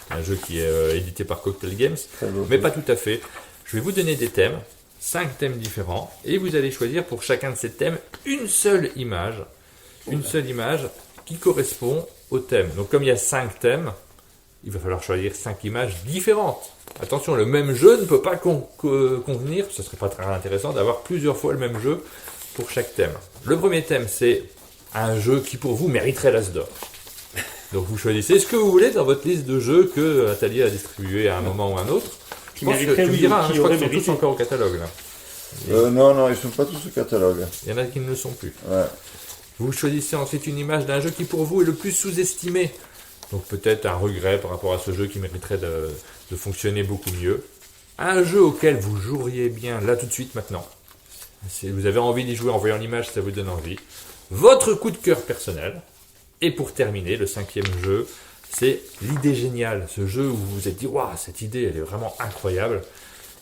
un jeu qui est édité par Cocktail Games, Très beau. mais pas tout à fait. Je vais vous donner des thèmes, 5 thèmes différents, et vous allez choisir pour chacun de ces thèmes une seule image qui correspond au thème. Donc comme il y a 5 thèmes, il va falloir choisir 5 images différentes. Attention, le même jeu ne peut pas convenir, ce serait pas très intéressant d'avoir plusieurs fois le même jeu pour chaque thème. Le premier thème, c'est un jeu qui pour vous mériterait l'As d'or. Donc vous choisissez ce que vous voulez dans votre liste de jeux que Atelier a distribué à un moment ou à un autre. Qui Je pense que mériterait, tu me oui, diras, ou qui je crois aurait qu'ils sont tous mérité. encore au catalogue là. Non, ils sont pas tous au catalogue. Il y en a qui ne le sont plus. Ouais. Vous choisissez ensuite une image d'un jeu qui pour vous est le plus sous-estimé. Donc peut-être un regret par rapport à ce jeu qui mériterait de fonctionner beaucoup mieux. Un jeu auquel vous joueriez bien là tout de suite maintenant. Si vous avez envie d'y jouer en voyant l'image, ça vous donne envie. Votre coup de cœur personnel. Et pour terminer, le 5e jeu, c'est l'idée géniale. Ce jeu où vous vous êtes dit, waouh, cette idée, elle est vraiment incroyable.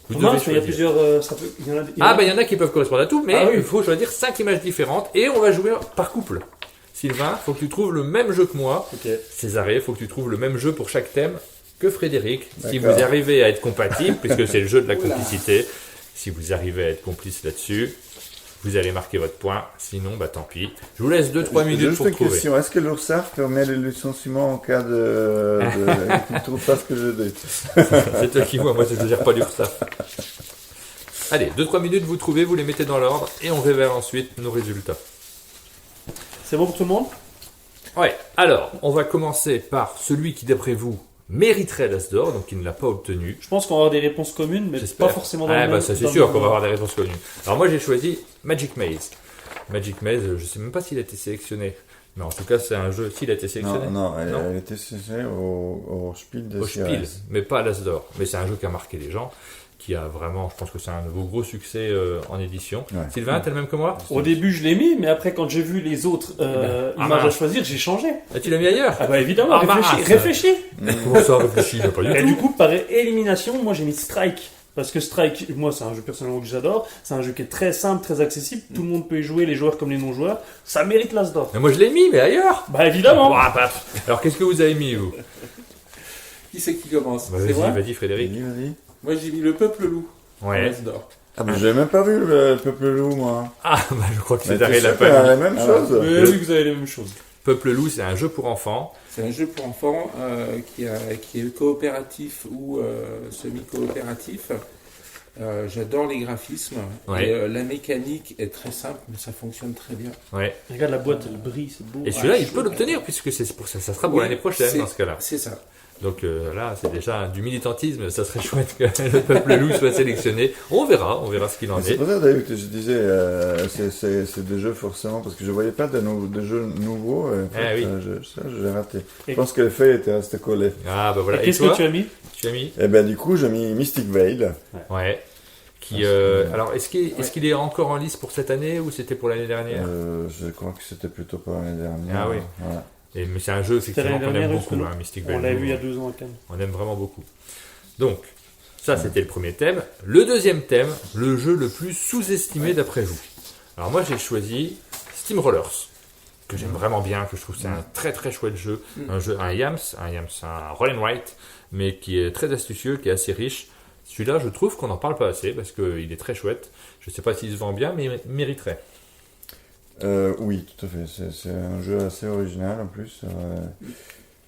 Vous devez Mince, mais il y a choisir. plusieurs... Il y en a qui peuvent correspondre à tout, mais Ah oui. il faut choisir 5 images différentes et on va jouer par couple. Sylvain, il faut que tu trouves le même jeu que moi. Ok. Césarée, il faut que tu trouves le même jeu pour chaque thème que Frédéric. Si vous D'accord. arrivez à être compatible, puisque c'est le jeu de la complicité, si vous arrivez à être complice là-dessus, vous allez marquer votre point. Sinon, bah tant pis. Je vous laisse 2-3 minutes Juste pour une trouver. question, est-ce que l'URSSAF permet le licenciement en cas de qui ne trouve pas ce que je dis? C'est toi qui vois, moi je ne gère pas l'URSSAF. Allez, 2-3 minutes, vous trouvez, vous les mettez dans l'ordre et on révèle ensuite nos résultats. C'est bon pour tout le monde? Ouais, alors, on va commencer par celui qui, d'après vous, mériterait l'As d'or, donc qui ne l'a pas obtenu. Je pense qu'on va avoir des réponses communes, mais J'espère. pas forcément dans Ah, le bah même... ça c'est dans sûr le qu'on va même- avoir des réponses connues. Alors moi j'ai choisi Magic Maze. Magic Maze, je sais même pas s'il a été sélectionné. Mais en tout cas c'est un jeu, s'il a été sélectionné. Non, elle Non. était sélectionnée au Spiel de Au Spiel, CRS. mais pas à l'As d'or. Mais c'est un jeu qui a marqué les gens, qui a vraiment, je pense que c'est un de vos gros succès en édition. Ouais. Sylvain, t'es le même que moi? Au début, je l'ai mis, mais après, quand j'ai vu les autres Ah, images à mince. choisir, j'ai changé. Ah, tu l'as mis ailleurs? Ah bah évidemment, Ah, réfléchis, mince. réfléchis. Comment ça réfléchis? Pas du Et tout. du coup, par élimination, moi j'ai mis Strike. Parce que Strike, moi c'est un jeu personnellement que j'adore, c'est un jeu qui est très simple, très accessible, tout le monde peut y jouer, les joueurs comme les non-joueurs, ça mérite l'As d'or. Mais moi je l'ai mis, mais ailleurs. Bah évidemment. Ah, bah. Alors qu'est-ce que vous avez mis vous? Qui c'est qui commence? Bah, C'est moi. vas-y Frédéric. Vas-y. Moi j'ai mis le peuple loup. Ouais. As d'or. Ah, mais j'ai même pas vu le Peuple Loup, moi. Ah, bah je crois que Mais César t'es il l'a sûr qu'on a pas mis. la même Ah, chose. Mais oui, vous avez les mêmes choses. Peuple Loup, c'est un jeu pour enfants. C'est un jeu pour enfants qui est coopératif ou semi-coopératif. J'adore les graphismes. Ouais. Et, la mécanique est très simple, mais ça fonctionne très bien. Ouais. Regarde la boîte, elle brille, c'est beau. Et celui-là, Ouais, il peut l'obtenir puisque c'est pour ça, ça sera pour Oui, l'année prochaine c'est- dans ce cas-là. C'est ça. Donc là, c'est déjà du militantisme. Ça serait chouette que le peuple loup soit sélectionné. On verra ce qu'il en C'est est. pour ça d'ailleurs que je disais, c'est des jeux forcément, parce que je voyais pas de jeux nouveaux, et en fait, oui. j'ai raté. Et- Je pense que les feuilles étaient restées collées. Ah bah voilà. Et Et qu'est-ce toi, que tu as mis? tu as mis? Et ben du coup, j'ai mis Mystic Veil. Ouais. Qui, Ah, alors, est-ce qu'il est encore en lice pour cette année ou c'était pour l'année dernière? Je crois que c'était plutôt pas l'année dernière. Ah oui. Voilà. Mais c'est un jeu effectivement l'année qu'on aime dernière, beaucoup, parce que Mystic On Veil. l'a vu il y a 2 ans à Cannes. On aime vraiment beaucoup. Donc, ça c'était le premier thème. Le deuxième thème, le jeu le plus sous-estimé d'après vous. Alors moi j'ai choisi Steam Rollers, que j'aime vraiment bien, que je trouve que c'est un très très chouette jeu. Un Yams, un roll and write, mais qui est très astucieux, qui est assez riche. Celui-là, je trouve qu'on n'en parle pas assez parce qu'il est très chouette. Je ne sais pas s'il se vend bien, mais il mériterait. Oui, tout à fait. C'est un jeu assez original en plus.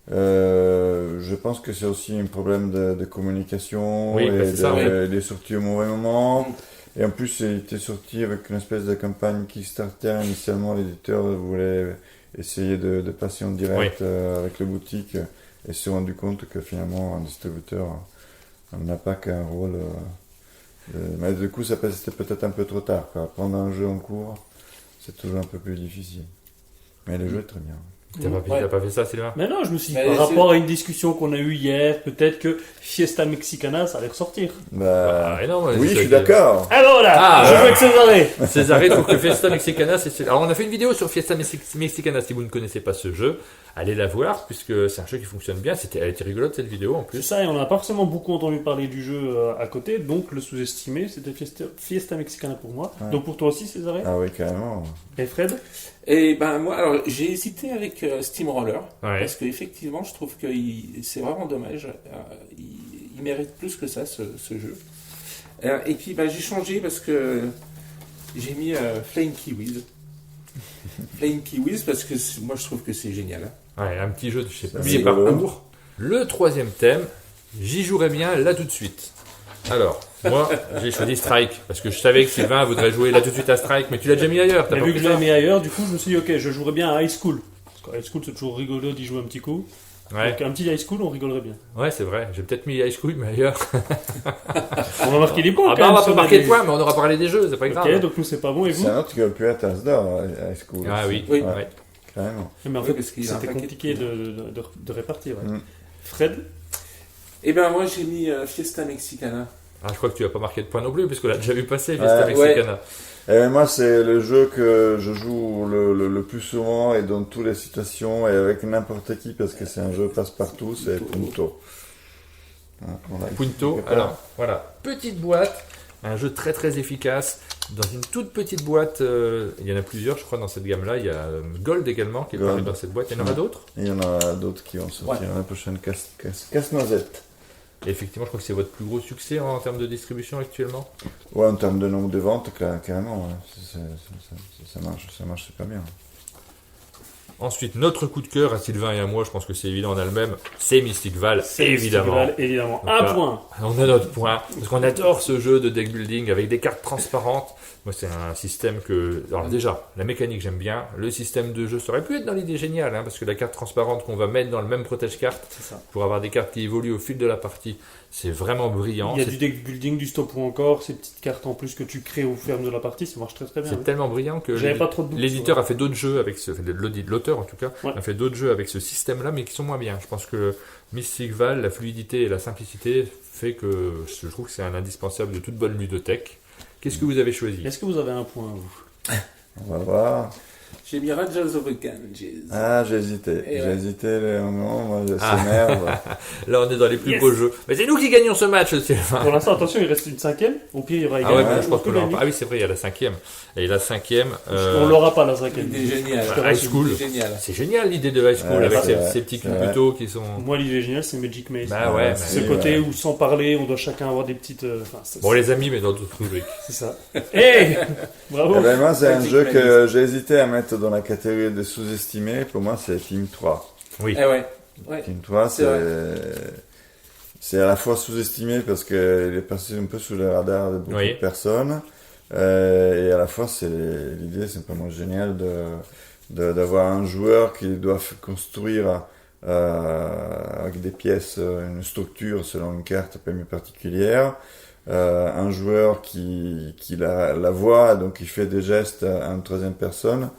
Je pense que c'est aussi un problème de communication Oui, et bah, c'est ça, oui. il est sorti au mauvais moment. Et en plus, il était sorti avec une espèce de campagne Kickstarter. Initialement, l'éditeur voulait essayer de passer en direct avec la boutique et s'est rendu compte que finalement, un distributeur n'a pas qu'un rôle. Mais du coup, c'était peut-être un peu trop tard, quoi. Prendre un jeu en cours, c'est toujours un peu plus difficile. Mais le jeu est très bien. T'as pas fait ça, Sylvain? Mais non, je me suis dit, Mais par c'est- rapport à une discussion qu'on a eue hier, peut-être que Fiesta Mexicana, ça allait ressortir. Bah, Ah, non, moi, oui, je suis c'est- d'accord. Alors voilà, Ah, je joue avec Césaré. Césaré trouve que Fiesta Mexicana, alors on a fait une vidéo sur Fiesta Mexicana, si vous ne connaissez pas ce jeu, allez la voir, puisque c'est un jeu qui fonctionne bien, elle était rigolote cette vidéo en C'est plus. ça, et on n'a pas forcément beaucoup entendu parler du jeu à côté, donc le sous-estimé, c'était Fiesta Mexicana pour moi. Ouais. Donc pour toi aussi, Césaré. Ah oui, carrément. Et Fred? Et ben moi, alors j'ai hésité avec Steam Roller Ouais. parce qu'effectivement, je trouve que c'est vraiment dommage. Il mérite plus que ça, ce jeu. Et puis ben, j'ai changé parce que j'ai mis Flying Kiwis. Flying Kiwis parce que moi je trouve que c'est génial. Hein. Ouais, un petit jeu de chez C'est publié par rigolo. Amour. Le troisième thème, j'y jouerais bien là tout de suite. Alors, moi, j'ai choisi Strike, parce que je savais que Sylvain voudrait jouer là tout de suite à Strike, mais tu l'as déjà mis ailleurs, t'as Mais pas vu que pris je l'ai ça? mis ailleurs, du coup, je me suis dit, ok, je jouerais bien à High School. Parce qu'à High School, c'est toujours rigolo d'y jouer un petit coup. Ouais, Donc un petit High School, on rigolerait bien. ouais, c'est vrai, j'ai peut-être mis High School, mais ailleurs. On va marquer les points. Ah quand bah, on même, va si pas a marquer de des- points, mais on aura parlé des jeux, c'est pas Ok, grave. donc nous, c'est pas bon, et vous? C'est un autre qui aurait pu être Asdor, High School. Ah aussi. oui, Oui. ouais. Carrément. Mais en Oui, fait, parce qu'il y a un c'était paquet compliqué de- de répartir. Ouais. Mm. Fred? Et ben moi j'ai mis Fiesta Mexicana. Ah, je crois que tu vas pas marqué de points non plus, puisqu'on l'a déjà vu passer, Fiesta Ouais. Mexicana. Et moi, c'est le jeu que je joue le plus souvent et dans toutes les situations et avec n'importe qui parce que c'est un jeu passe-partout, c'est Punto. Voilà. Punto, Quelque part. alors voilà, petite boîte, un jeu très très efficace, dans une toute petite boîte, il y en a plusieurs je crois dans cette gamme là, il y a Gold également qui est Gold. paru dans cette boîte, il y en aura Ouais. d'autres? Et il y en a d'autres qui vont sortir la prochaine casse-noisette. Et effectivement je crois que c'est votre plus gros succès en termes de distribution actuellement. Ouais, en termes de nombre de ventes, carrément, ouais. Ça marche super bien. Ensuite notre coup de cœur à Sylvain et à moi, je pense que c'est évident, on a le même, c'est Mystic Val, C'est évidemment. Festival, évidemment. Donc Un là, point. On a notre point, parce qu'on adore ce jeu de deck building avec des cartes transparentes. Moi, c'est un système que... Alors déjà, la mécanique, j'aime bien. Le système de jeu, ça aurait pu être dans l'idée géniale, hein, parce que la carte transparente qu'on va mettre dans le même protège-carte, C'est ça. pour avoir des cartes qui évoluent au fil de la partie, c'est vraiment brillant. Il y a C'est du deck building, du stop ou encore, ces petites cartes en plus que tu crées au fur et à mesure de la partie, ça marche très très bien. c'est oui. tellement brillant que J'avais pas trop de doutes. l'éditeur a fait d'autres jeux avec ce... enfin, l'auteur, en tout cas, Ouais. a fait d'autres jeux avec ce système-là, mais qui sont moins bien. Je pense que Mystic Val, la fluidité et la simplicité fait que je trouve que c'est un indispensable de toute bonne ludothèque. Qu'est-ce que vous avez choisi? Est-ce que vous avez un point, vous? On va voir. J'ai mis Rajas of the Ganges. Ah, j'ai hésité. Et J'ai ouais. hésité, non, moi, je Ah. s'énerve. Là, on est dans les plus Yes. beaux jeux. Mais c'est nous qui gagnons ce match, Sylvain. Pour l'instant, attention, il reste une cinquième. Au pire, il y aura Ah ouais, égalité. mais je pense On qu'on peut l'aura gagner. pas. Ah oui, c'est vrai, il y a la cinquième. Et la cinquième, On l'aura pas, la cinquième. L'idée géniale. High School. L'idée géniale. c'est génial l'idée de High School Ouais, avec c'est ces, vrai, ces petits c'est coups vrai. couteaux qui sont. Moi, l'idée géniale, c'est Magic Maze. Bah ouais, c'est- Ce mais- côté ouais. où, sans parler, on doit chacun avoir des petites. Enfin, Bon, les amis, mais dans d'autres rubriques. c'est ça. Hey Bravo Eh ben, moi, c'est un Magic jeu Maze. que j'ai hésité à mettre dans la catégorie des sous-estimés. Pour moi, c'est Team 3. Oui. Eh ouais. Ouais. Team 3, C'est vrai. c'est à la fois sous-estimé parce qu'il est passé un peu sous le radar de beaucoup Oui. de personnes. Et à la fois, l'idée, c'est simplement génial d'avoir un joueur qui doit construire avec des pièces, une structure selon une carte PMU particulière. Un joueur qui la voit, donc il fait des gestes à une troisième personne,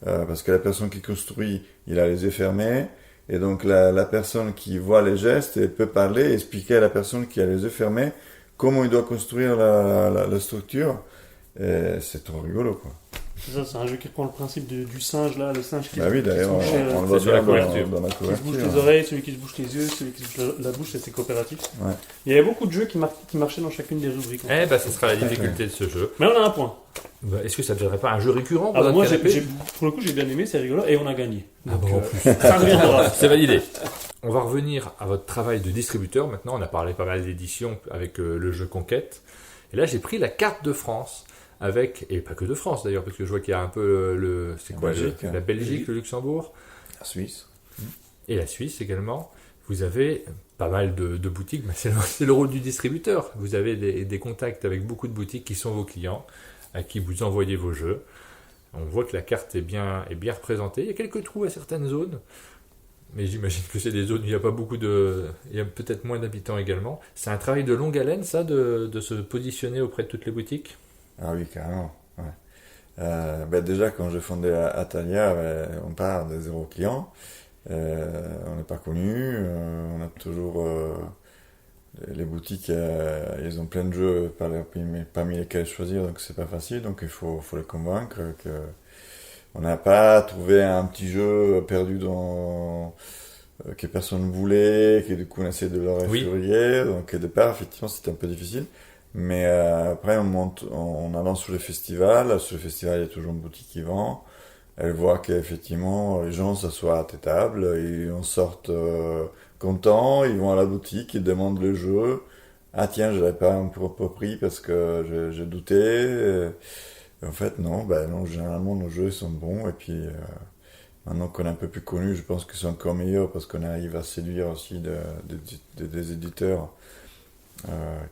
parce que la personne qui construit, il a les yeux fermés, et donc la personne qui voit les gestes, elle peut parler, expliquer à la personne qui a les yeux fermés comment il doit construire la structure. Et c'est trop rigolo, quoi. C'est ça, c'est un jeu qui prend le principe du singe, là, le singe qui, Bah oui, qui se d'ailleurs, bouge, on le voit sur la bien couverture. dans la qui se bouge couverture. les oreilles, celui qui se bouge les yeux, celui qui se bouge la bouche, c'était coopératif. Ouais. Il y avait beaucoup de jeux qui marchaient dans chacune des rubriques. Eh ben, ce sera la difficulté de ce jeu. Mais on a un point. Bah, est-ce que ça ne deviendrait pas un jeu récurrent pour Alors notre moi, canapé pour le coup, j'ai bien aimé, c'est rigolo, et on a gagné. Ah bon, en plus. Ça reviendra. C'est validé. On va revenir à votre travail de distributeur. Maintenant, on a parlé pas mal d'éditions avec le jeu Conquête. Et là, j'ai pris la carte de France avec, et pas que de France d'ailleurs, parce que je vois qu'il y a un peu c'est quoi, Belgique, la Belgique, le Luxembourg La Suisse. et la Suisse également. Vous avez pas mal de boutiques, mais c'est le rôle du distributeur. Vous avez des contacts avec beaucoup de boutiques qui sont vos clients, à qui vous envoyez vos jeux. On voit que la carte est bien représentée. Il y a quelques trous à certaines zones, mais j'imagine que c'est des zones où il n'y a pas beaucoup il y a peut-être moins d'habitants également. C'est un travail de longue haleine, ça, de se positionner auprès de toutes les boutiques. Ah oui, carrément. Ouais. Déjà, quand j'ai fondé Atalia, on part de 0 clients. On n'est pas connu. On a toujours. Les boutiques, ils ont plein de jeux parmi lesquels choisir, donc c'est pas facile. Donc il faut les convaincre que. On n'a pas trouvé un petit jeu perdu que personne ne voulait, que du coup on essaie de le réfurier. Donc au départ, effectivement, c'était un peu difficile. Mais après, on monte en allant sur les festivals. Sur le festival, il y a toujours une boutique qui vend. Elle voit qu'effectivement, les gens s'assoient à tes tables, ils en sortent contents, ils vont à la boutique, ils demandent le jeu. Ah tiens, je l'avais pas un propre prix parce que j'ai douté. En fait, non, généralement, nos jeux sont bons. Et puis, maintenant qu'on est un peu plus connu, je pense que c'est encore meilleur parce qu'on arrive à séduire aussi des éditeurs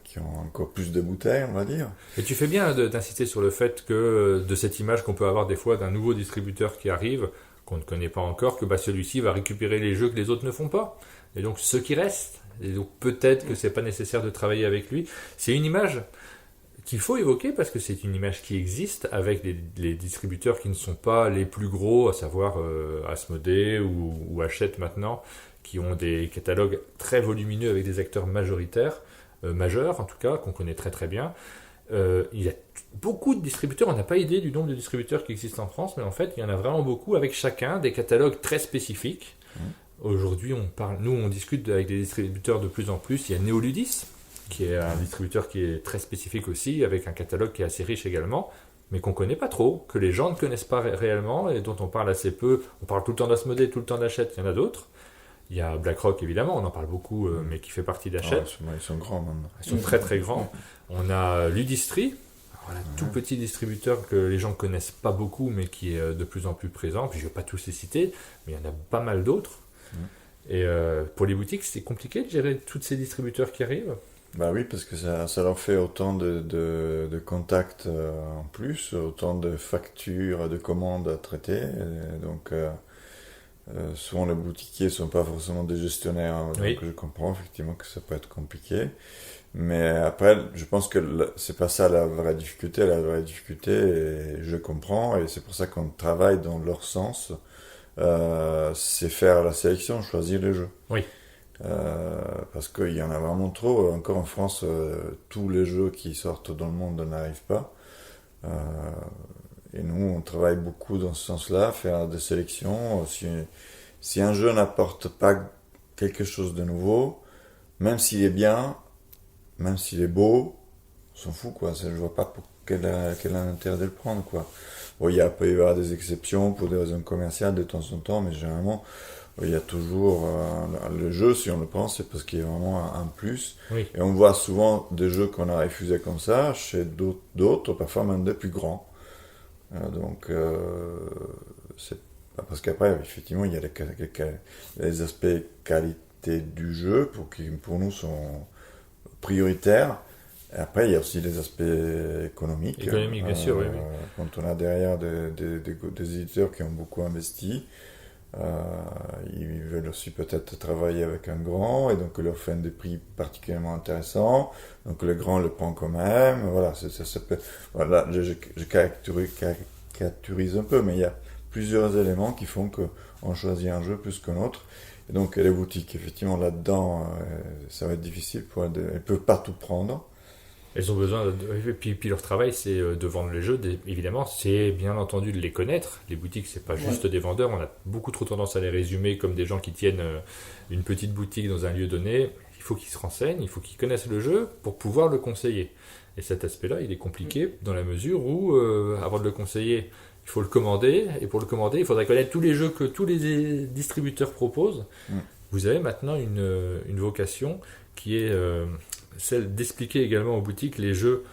qui ont encore plus de bouteilles, on va dire. Et tu fais bien d'insister sur le fait que de cette image qu'on peut avoir des fois d'un nouveau distributeur qui arrive, qu'on ne connaît pas encore, que celui-ci va récupérer les jeux que les autres ne font pas. Et donc ceux qui restent, et donc peut-être que c'est pas nécessaire de travailler avec lui. C'est une image qu'il faut évoquer parce que c'est une image qui existe avec les distributeurs qui ne sont pas les plus gros, à savoir Asmodée ou Hachette maintenant, qui ont des catalogues très volumineux avec des acteurs majeurs en tout cas, qu'on connaît très très bien. Il y a beaucoup de distributeurs, on n'a pas idée du nombre de distributeurs qui existent en France, mais en fait il y en a vraiment beaucoup avec chacun des catalogues très spécifiques. Aujourd'hui on discute avec des distributeurs de plus en plus. Il y a Néoludis, qui est un distributeur qui est très spécifique aussi, avec un catalogue qui est assez riche également, mais qu'on ne connaît pas trop, que les gens ne connaissent pas réellement et dont on parle assez peu. On parle tout le temps d'Asmodée, tout le temps d'Hachette, il y en a d'autres. Il y a BlackRock évidemment, on en parle beaucoup, mais qui fait partie d'Hachette. Ils sont grands maintenant. Ils sont très très grands. On a Ludistri, voilà, tout petit distributeur que les gens ne connaissent pas beaucoup, mais qui est de plus en plus présent. Puis je ne vais pas tous les citer, mais il y en a pas mal d'autres. Et pour les boutiques, c'est compliqué de gérer tous ces distributeurs qui arrivent. Bah oui, parce que ça leur fait autant de contacts en plus, autant de factures, de commandes à traiter. Et donc, souvent les boutiquiers ne sont pas forcément des gestionnaires, hein, donc je comprends effectivement que ça peut être compliqué. Mais après, je pense que c'est pas ça la vraie difficulté. La vraie difficulté, et je comprends, et c'est pour ça qu'on travaille dans leur sens, c'est faire la sélection, choisir les jeux. Oui. Parce qu'il y en a vraiment trop. Encore en France, tous les jeux qui sortent dans le monde n'arrivent pas. Et nous, on travaille beaucoup dans ce sens-là, faire des sélections. Si un jeu n'apporte pas quelque chose de nouveau, même s'il est bien, même s'il est beau, on s'en fout, quoi. Je vois pas quel est l'intérêt de le prendre, quoi. Bon, il peut y avoir des exceptions pour des raisons commerciales de temps en temps, mais généralement, il y a toujours le jeu, si on le prend, c'est parce qu'il y a vraiment un plus. Oui. Et on voit souvent des jeux qu'on a refusés comme ça chez d'autres, parfois même des plus grands. Donc, c'est parce qu'après, effectivement, il y a les aspects qualité du jeu qui, pour nous, sont prioritaires. Et après, il y a aussi les aspects économiques. Économiques, bien sûr, oui. Quand on a derrière des éditeurs qui ont beaucoup investi, Ils veulent aussi peut-être travailler avec un grand, et donc ils leur offrent des prix particulièrement intéressants. Donc le grand le prend quand même. Voilà, ça peut, voilà, je caricaturise un peu, mais il y a plusieurs éléments qui font qu'on choisit un jeu plus qu'un autre. Et donc les boutiques, effectivement, là-dedans, ça va être difficile elles ne peuvent pas tout prendre. Elles ont besoin puis leur travail, c'est de vendre les jeux. Évidemment, c'est bien entendu de les connaître. Les boutiques, c'est pas juste des vendeurs. On a beaucoup trop tendance à les résumer comme des gens qui tiennent une petite boutique dans un lieu donné. Il faut qu'ils se renseignent, il faut qu'ils connaissent le jeu pour pouvoir le conseiller. Et cet aspect-là, il est compliqué dans la mesure où, avant de le conseiller, il faut le commander. Et pour le commander, il faudrait connaître tous les jeux que tous les distributeurs proposent. Vous avez maintenant une vocation qui est celle d'expliquer également aux boutiques les jeux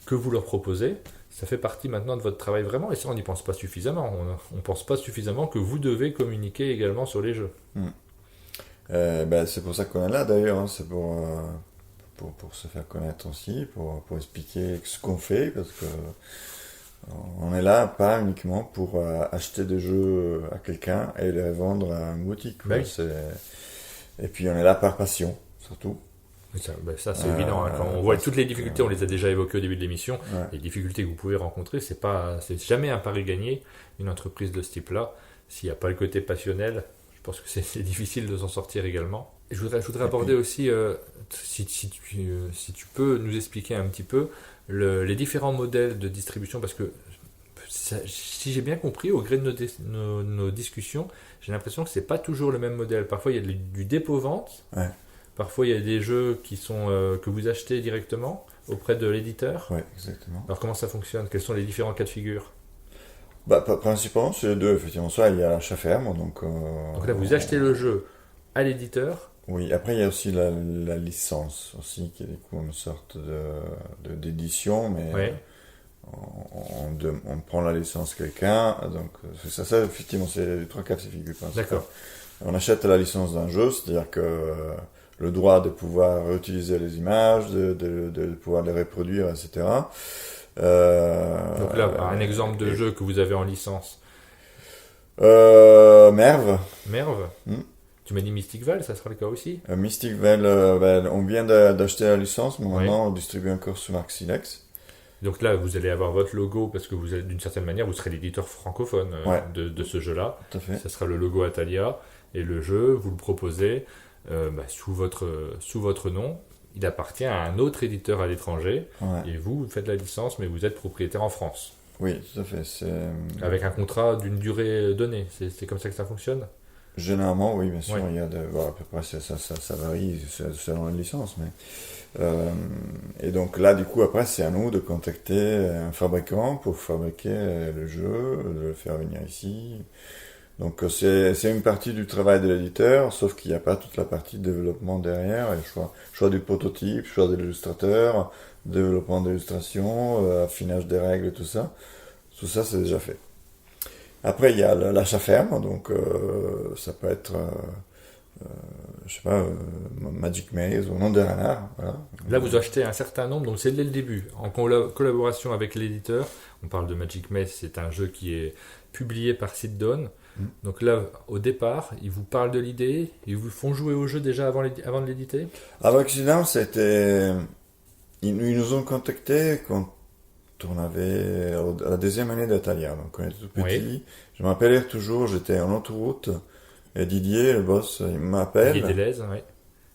que vous leur proposez. Ça fait partie maintenant de votre travail vraiment, et ça on n'y pense pas suffisamment. On ne pense pas suffisamment que vous devez communiquer également sur les jeux. C'est pour ça qu'on est là d'ailleurs, hein. C'est pour se faire connaître aussi, pour expliquer ce qu'on fait, parce que on est là pas uniquement pour acheter des jeux à quelqu'un et les vendre à une boutique. Oui. Et puis on est là par passion, surtout. Ça c'est évident. Hein. Quand on voit toutes les difficultés, on les a déjà évoquées au début de l'émission. Ouais. Les difficultés que vous pouvez rencontrer, c'est jamais un pari gagné. Une entreprise de ce type-là, s'il n'y a pas le côté passionnel, je pense que c'est difficile de s'en sortir également. Et je voudrais aborder aussi, si tu peux nous expliquer un petit peu les différents modèles de distribution, parce que si j'ai bien compris, au gré de nos discussions, j'ai l'impression que c'est pas toujours le même modèle. Parfois il y a du dépôt-vente. Ouais. Parfois, il y a des jeux qui sont que vous achetez directement auprès de l'éditeur. Oui, exactement. Alors, comment ça fonctionne? Quels sont les différents cas de figure? Principalement, c'est les deux, effectivement. Soit il y a l'achat ferme, donc là, vous achetez le jeu à l'éditeur. Oui, après, il y a aussi la licence, aussi, qui est du coup une sorte d'édition, mais Ouais. on prend la licence quelqu'un, donc ça, effectivement, c'est les trois cas de figure. D'accord. On achète la licence d'un jeu, c'est-à-dire que le droit de pouvoir utiliser les images, de pouvoir les reproduire, etc. Donc là, un exemple de jeu que vous avez en licence. Merve. Merve. Tu m'as dit Mystic Vale, ça sera le cas aussi? Mystic Vale, on vient d'acheter la licence, mais maintenant on distribue encore sous marque Silex. Donc là, vous allez avoir votre logo, parce que d'une certaine manière, vous serez l'éditeur francophone de ce jeu-là. Tout à fait. Ça sera le logo Atalia. Et le jeu, vous le proposez sous votre nom. Il appartient à un autre éditeur à l'étranger. Ouais. Et vous faites la licence, mais vous êtes propriétaire en France. Oui, tout à fait. Avec un contrat d'une durée donnée. C'est comme ça que ça fonctionne? Généralement, oui, bien sûr. Ouais. Il y a à peu près, ça varie selon la licence. Et donc là, du coup, après, c'est à nous de contacter un fabricant pour fabriquer le jeu, de le faire venir ici. Donc c'est une partie du travail de l'éditeur, sauf qu'il n'y a pas toute la partie de développement derrière, et choix du prototype, choix de l'illustrateur, développement d'illustration, affinage des règles, tout ça. Tout ça, c'est déjà fait. Après, il y a l'achat ferme, donc ça peut être, Magic Maze ou Nom des Renards. Voilà. Là, vous achetez un certain nombre, donc c'est dès le début. En collaboration avec l'éditeur, on parle de Magic Maze, c'est un jeu qui est publié par Seeddown. Donc là, au départ, ils vous parlent de l'idée, ils vous font jouer au jeu déjà avant de l'éditer? Avec Seeddown, ils nous ont contactés quand on avait la deuxième année d'Atalia, donc on était tout petit. Oui. Je me rappelle toujours, j'étais en autoroute, et Didier, le boss, il m'appelle, Didier Deleuze, oui.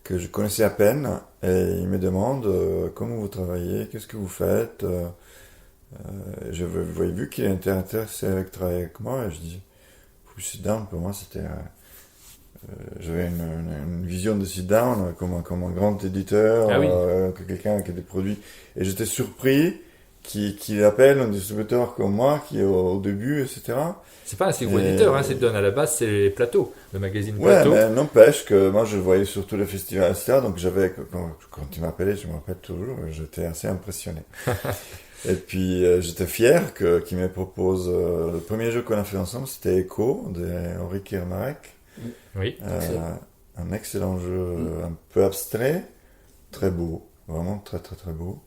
que je connaissais à peine, et il me demande comment vous travaillez, qu'est-ce que vous faites. J'avais vu qu'il était intéressé avec travailler avec moi, et je dis, Seeddown, pour moi, c'était... j'avais une vision de Seeddown comme un grand éditeur, que quelqu'un qui a des produits. Et j'étais surpris qu'il appelle un distributeur comme moi, qui est au début, etc. C'est pas un si gros éditeur, Seeddown. À la base, c'est Plateau, le magazine Ouais, Plateau. mais n'empêche que moi, je le voyais sur tous les festivals, etc. Donc quand il m'appelait, je me rappelle toujours, j'étais assez impressionné. Et puis j'étais fier qu'il me propose. Le premier jeu qu'on a fait ensemble, c'était Echo de Henri Kermarek. Oui. Un excellent jeu, un peu abstrait, très beau, vraiment très très très beau,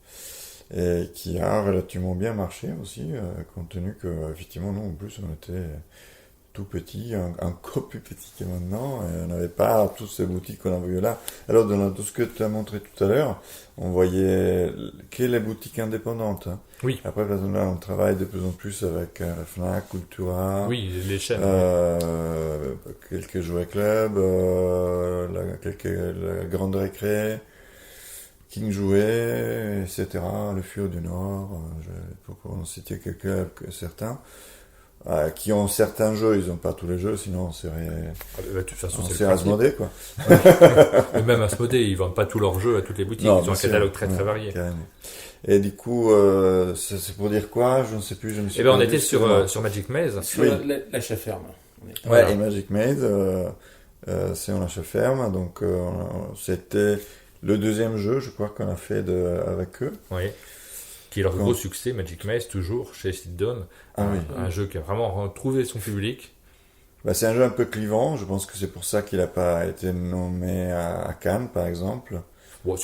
et qui a relativement bien marché aussi, compte tenu que effectivement nous en plus on était tout petit, encore plus petit que maintenant, et on n'avait pas toutes ces boutiques qu'on a vues là. Alors, dans tout ce que tu as montré tout à l'heure, on voyait que les boutiques indépendantes. Hein. Oui. Après, là, on travaille de plus en plus avec Fnac, Cultura, Oui, les chaînes. quelques jouets clubs, la Grande Récré, King Jouet, etc., le Fur du Nord, pour en citer certains. Qui ont certains jeux, ils n'ont pas tous les jeux, sinon on serait, De toute façon, on c'est serait le principe. Asmodée, quoi. Et même Asmodée, ils vendent pas tous leurs jeux à toutes les boutiques. Non, Ils ont bien un sûr. catalogue très Ouais, varié. carrément. Et du coup, c'est pour dire quoi? Je ne sais plus, je me suis Eh ben, on perdu, était sur Magic Maze. Sur Oui. l'achat ferme. On est- Ouais, Voilà. et Magic Maze, c'est en achat ferme, donc c'était le deuxième jeu, je crois, qu'on a fait avec eux. Oui. Qui est leur Bon. gros succès, Magic Maze, toujours, chez Sidon. Ah oui. Un jeu qui a vraiment trouvé son public. Bah, c'est un jeu un peu clivant, je pense que c'est pour ça qu'il n'a pas été nommé à Cannes, par exemple. Bon,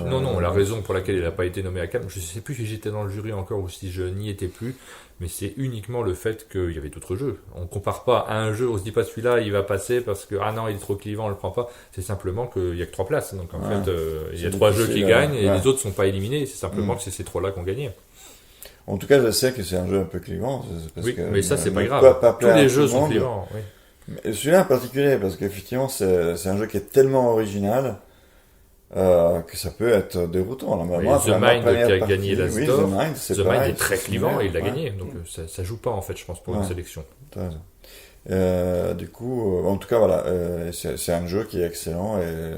non, la raison pour laquelle il n'a pas été nommé à Cannes, je ne sais plus si j'étais dans le jury encore ou si je n'y étais plus, mais c'est uniquement le fait qu'il y avait d'autres jeux. On compare pas à un jeu, on se dit pas celui-là il va passer parce que ah non il est trop clivant, on le prend pas. C'est simplement qu'il y a que 3 places, donc en Ouais. fait il y a C'est 3 jeux difficile, qui gagnent et ouais. les autres sont pas éliminés. C'est simplement Mm. que c'est ces 3-là qui ont gagné. En tout cas, je sais que c'est un jeu un peu clivant. Parce Oui, que mais ça c'est pas ne grave. pas Tous plaire à les tout jeux le sont monde. clivants. Oui. Mais celui-là en particulier, parce qu'effectivement, c'est un jeu qui est tellement original que ça peut être déroutant. Là, Oui, moi, The ma Mind première qui a partie, gagné la oui, Store. The Mind, c'est The Mind pareil, est très c'est clivant et il l'a similaire, gagné, donc ça joue pas en fait, je pense, pour une Ouais. sélection. T'as raison. Du coup, en tout cas, voilà, c'est un jeu qui est excellent et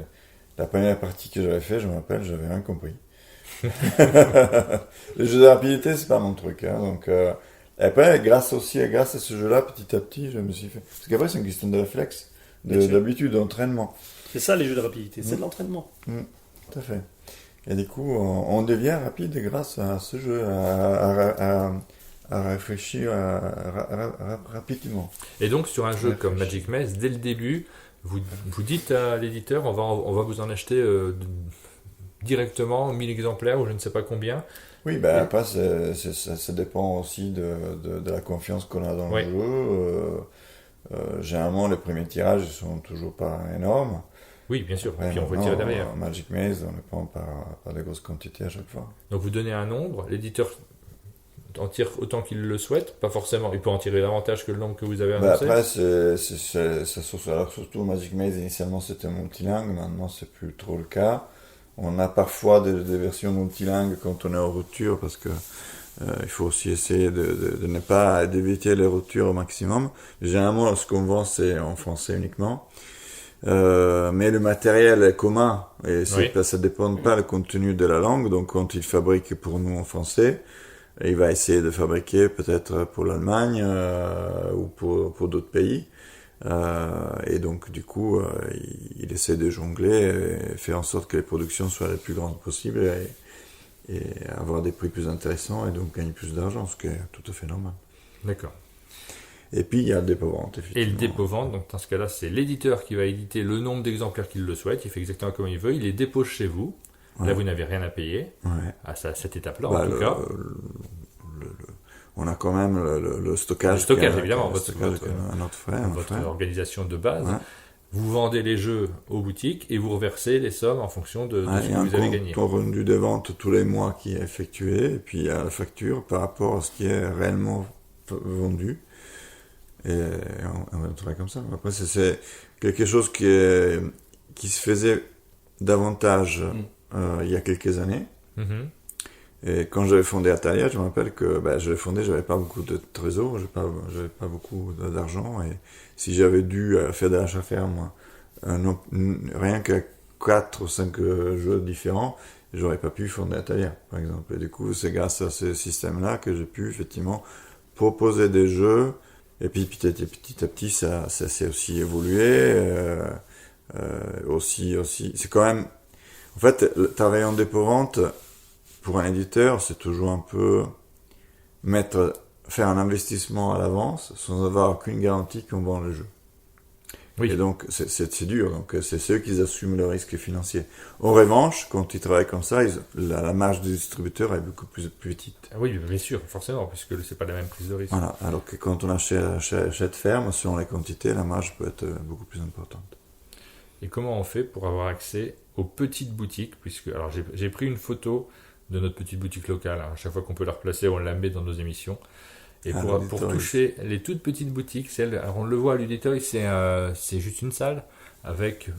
la première partie que j'avais fait, je me rappelle, j'avais rien compris. Les jeux de rapidité, c'est pas mon truc, hein, donc. Et après, grâce à ce jeu-là, petit à petit, je me suis fait. Parce qu'après, c'est une question de réflexe, Bien sûr. d'habitude, d'entraînement. C'est ça les jeux de rapidité, c'est de l'entraînement. Tout à fait. Et du coup, on devient rapide grâce à ce jeu, à réfléchir rapidement. Et donc sur un jeu Réfléchis. comme Magic Maze, dès le début, vous dites à l'éditeur, on va vous en acheter directement 1000 exemplaires ou je ne sais pas combien. Oui, ben après, ça dépend aussi de la confiance qu'on a dans Oui. le jeu. Généralement, les premiers tirages ne sont toujours pas énormes. Oui, bien sûr, Après, puis on peut maintenant, tirer derrière. Magic Maze, on le prend par des grosses quantités à chaque fois. Donc vous donnez un nombre, l'éditeur en tire autant qu'il le souhaite, pas forcément, il peut en tirer davantage que le nombre que vous avez Ben annoncé. après, alors surtout Magic Maze, initialement c'était multilingue, maintenant c'est plus trop le cas. On a parfois des versions multilingues quand on est en rupture parce que il faut aussi essayer de ne pas d'éviter les ruptures au maximum. Généralement, ce qu'on vend, c'est en français uniquement. Mais le matériel est commun et ça dépend pas le contenu de la langue. Donc, quand il fabrique pour nous en français, il va essayer de fabriquer peut-être pour l'Allemagne ou pour d'autres pays. Et donc, du coup, il essaie de jongler et faire en sorte que les productions soient les plus grandes possibles et avoir des prix plus intéressants et donc gagner plus d'argent, ce qui est tout à fait normal. D'accord. Et puis, il y a le dépôt-vente, Et effectivement. le dépôt-vente, donc dans ce cas-là, c'est l'éditeur qui va éditer le nombre d'exemplaires qu'il le souhaite, il fait exactement comme il veut, il les dépose chez vous. Ouais. Là, vous n'avez rien à payer Ouais. à cette étape-là, Bah, en tout cas. on a quand même le stockage. Le stockage, qui est- évidemment, qui est- votre- stockage qui est un autre frais. un Votre frais. organisation de base. Ouais. Vous vendez les jeux aux boutiques et vous reversez les sommes en fonction de Ouais, ce il y que a un vous avez gagné. compte rendu des ventes tous les mois qui est effectué, et puis il y a la facture par rapport à ce qui est réellement vendu. Et on travaille comme ça. Après, c'est quelque chose qui se faisait davantage il y a quelques années. Mhm. Et quand j'avais fondé Atalia, je me rappelle que je l'ai fondé, j'avais pas beaucoup de trésor, j'avais pas beaucoup d'argent, et si j'avais dû faire de l'achat ferme, rien que 4 ou 5 jeux différents, j'aurais pas pu fonder Atalia, par exemple. Et du coup, c'est grâce à ce système-là que j'ai pu effectivement proposer des jeux, et puis petit à petit, ça s'est aussi évolué, aussi, c'est quand même, en fait, travailler en dépôt-vente, pour un éditeur, c'est toujours un peu faire un investissement à l'avance sans avoir aucune garantie qu'on vend le jeu. Oui. Et donc, c'est dur. Donc, c'est ceux qui assument le risque financier. En revanche, quand ils travaillent comme ça, la marge du distributeur est beaucoup plus petite. Ah oui, bien sûr, forcément, puisque c'est pas la même prise de risque. Voilà. Alors que quand on achète ferme, selon les quantités, la marge peut être beaucoup plus importante. Et comment on fait pour avoir accès aux petites boutiques, alors j'ai pris une photo de notre petite boutique locale. À chaque fois qu'on peut la replacer, on la met dans nos émissions. Et pour toucher les toutes petites boutiques, alors on le voit à l'Uditoy, c'est juste une salle avec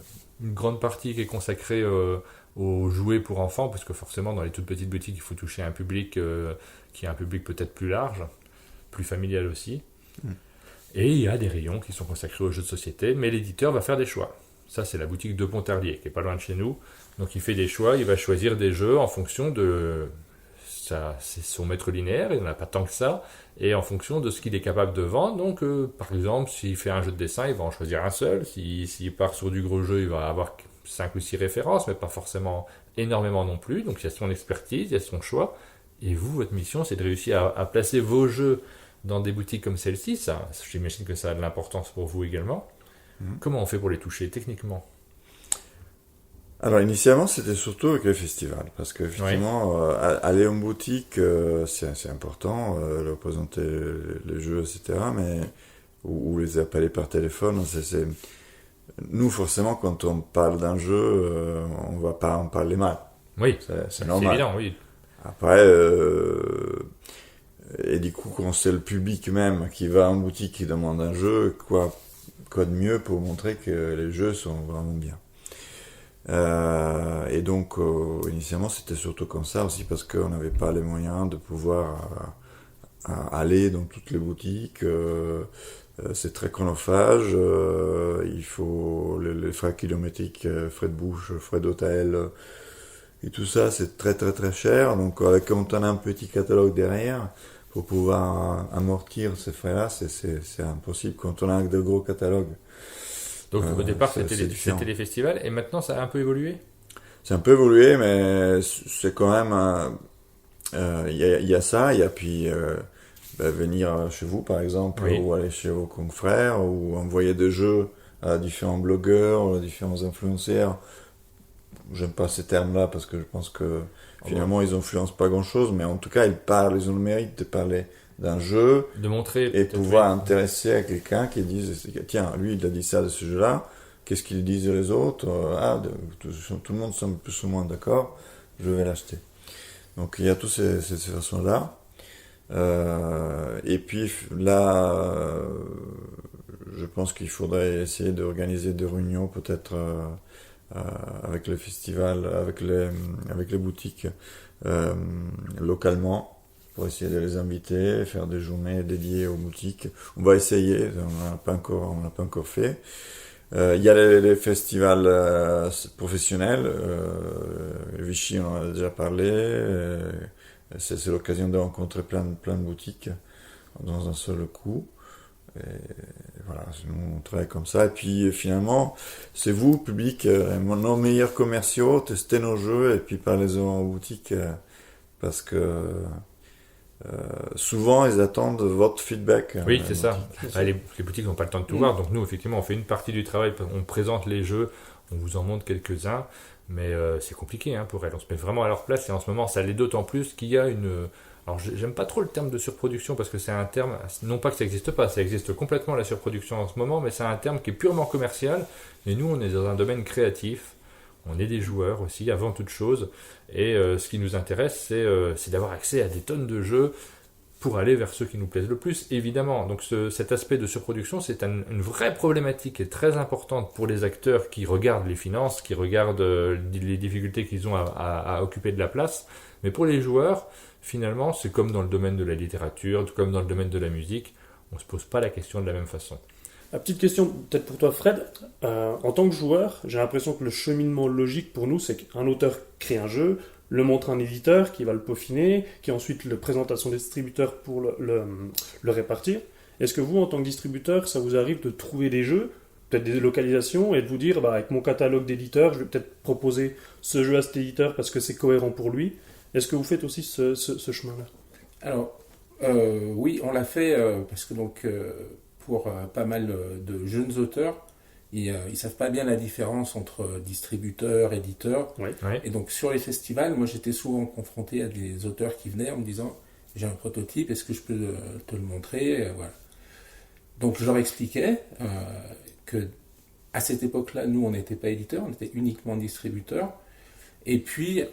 une grande partie qui est consacrée aux jouets pour enfants, parce que forcément dans les toutes petites boutiques, il faut toucher un public qui est un public peut-être plus large, plus familial aussi. Et il y a des rayons qui sont consacrés aux jeux de société, mais l'éditeur va faire des choix. Ça, c'est la boutique de Pontarlier, qui est pas loin de chez nous. Donc il fait des choix, il va choisir des jeux en fonction de... c'est son maître linéaire, il n'en a pas tant que ça, et en fonction de ce qu'il est capable de vendre. Donc par exemple, s'il fait un jeu de dessin, il va en choisir un seul. S'il part sur du gros jeu, il va avoir 5 ou 6 références, mais pas forcément énormément non plus. Donc il y a son expertise, il y a son choix. Et vous, votre mission, c'est de réussir à placer vos jeux dans des boutiques comme celle-ci. Ça, j'imagine que ça a de l'importance pour vous également. Comment on fait pour les toucher techniquement ? Alors initialement c'était surtout avec les festivals, parce que effectivement aller en boutique c'est important, leur présenter les jeux, etc. Mais ou les appeler par téléphone, nous forcément quand on parle d'un jeu, on va pas en parler mal. Oui, c'est normal. Évident, oui. Après et du coup quand c'est le public même qui va en boutique qui demande un jeu, quoi de mieux pour montrer que les jeux sont vraiment bien. Et donc initialement c'était surtout comme ça aussi parce qu'on n'avait pas les moyens de pouvoir aller dans toutes les boutiques, c'est très chronophage, il faut les frais kilométriques, frais de bouche, frais d'hôtel, et tout ça c'est très très très cher. Donc quand on a un petit catalogue derrière pour pouvoir amortir ces frais-là, c'est impossible quand on a de gros catalogues. Donc au départ c'était les festivals et maintenant ça a un peu évolué. C'est un peu évolué, mais c'est quand même il y a ça, il y a puis venir chez vous par exemple, ou aller chez vos confrères, ou envoyer des jeux à différents blogueurs, à différents influenceurs. J'aime pas ces termes-là parce que je pense que finalement ils influencent pas grand-chose, mais en tout cas ils ont le mérite de parler d'un jeu, de montrer et pouvoir intéresser à quelqu'un qui dise tiens, lui il a dit ça de ce jeu-là, qu'est-ce qu'ils disent les autres, tout le monde semble plus ou moins d'accord, je vais l'acheter. Donc il y a toutes ces façons-là. Et puis là, je pense qu'il faudrait essayer d'organiser des réunions peut-être avec les festivals, avec les boutiques localement, pour essayer de les inviter, faire des journées dédiées aux boutiques. On va essayer, on n'a pas encore fait. Il y a les festivals professionnels, Vichy on en a déjà parlé, c'est l'occasion de rencontrer plein de boutiques dans un seul coup. Et voilà, nous on travaille comme ça, et puis finalement c'est vous, public, nos meilleurs commerciaux, testez nos jeux et puis parlez-en en boutique, parce que souvent ils attendent votre feedback. Oui, c'est ça. Les boutiques n'ont pas le temps de tout voir, donc nous effectivement on fait une partie du travail, on présente les jeux, on vous en montre quelques-uns, mais c'est compliqué pour elles, on se met vraiment à leur place, et en ce moment ça l'est d'autant plus qu'il y a alors j'aime pas trop le terme de surproduction parce que c'est un terme, non pas que ça n'existe pas, ça existe complètement la surproduction en ce moment, mais c'est un terme qui est purement commercial, et nous on est dans un domaine créatif, on est des joueurs aussi avant toute chose, et ce qui nous intéresse c'est d'avoir accès à des tonnes de jeux pour aller vers ceux qui nous plaisent le plus, évidemment. Donc cet aspect de surproduction, c'est une vraie problématique et très importante pour les acteurs qui regardent les finances, qui regardent les difficultés qu'ils ont à occuper de la place. Mais pour les joueurs, finalement, c'est comme dans le domaine de la littérature, comme dans le domaine de la musique, on ne se pose pas la question de la même façon. La petite question, peut-être pour toi Fred, en tant que joueur, j'ai l'impression que le cheminement logique pour nous, c'est qu'un auteur crée un jeu, le montre à un éditeur qui va le peaufiner, qui ensuite le présente à son distributeur pour le répartir. Est-ce que vous, en tant que distributeur, ça vous arrive de trouver des jeux, peut-être des localisations, et de vous dire, avec mon catalogue d'éditeurs, je vais peut-être proposer ce jeu à cet éditeur parce que c'est cohérent pour lui. Est-ce que vous faites aussi ce chemin-là ? Alors, oui, on l'a fait parce que donc pour pas mal de jeunes auteurs ils savent pas bien la différence entre distributeur, éditeur. Ouais. Et donc sur les festivals, moi j'étais souvent confronté à des auteurs qui venaient en me disant j'ai un prototype, est-ce que je peux te le montrer? Voilà. Donc je leur expliquais que à cette époque-là, nous on n'était pas éditeur, on était uniquement distributeur. Et puis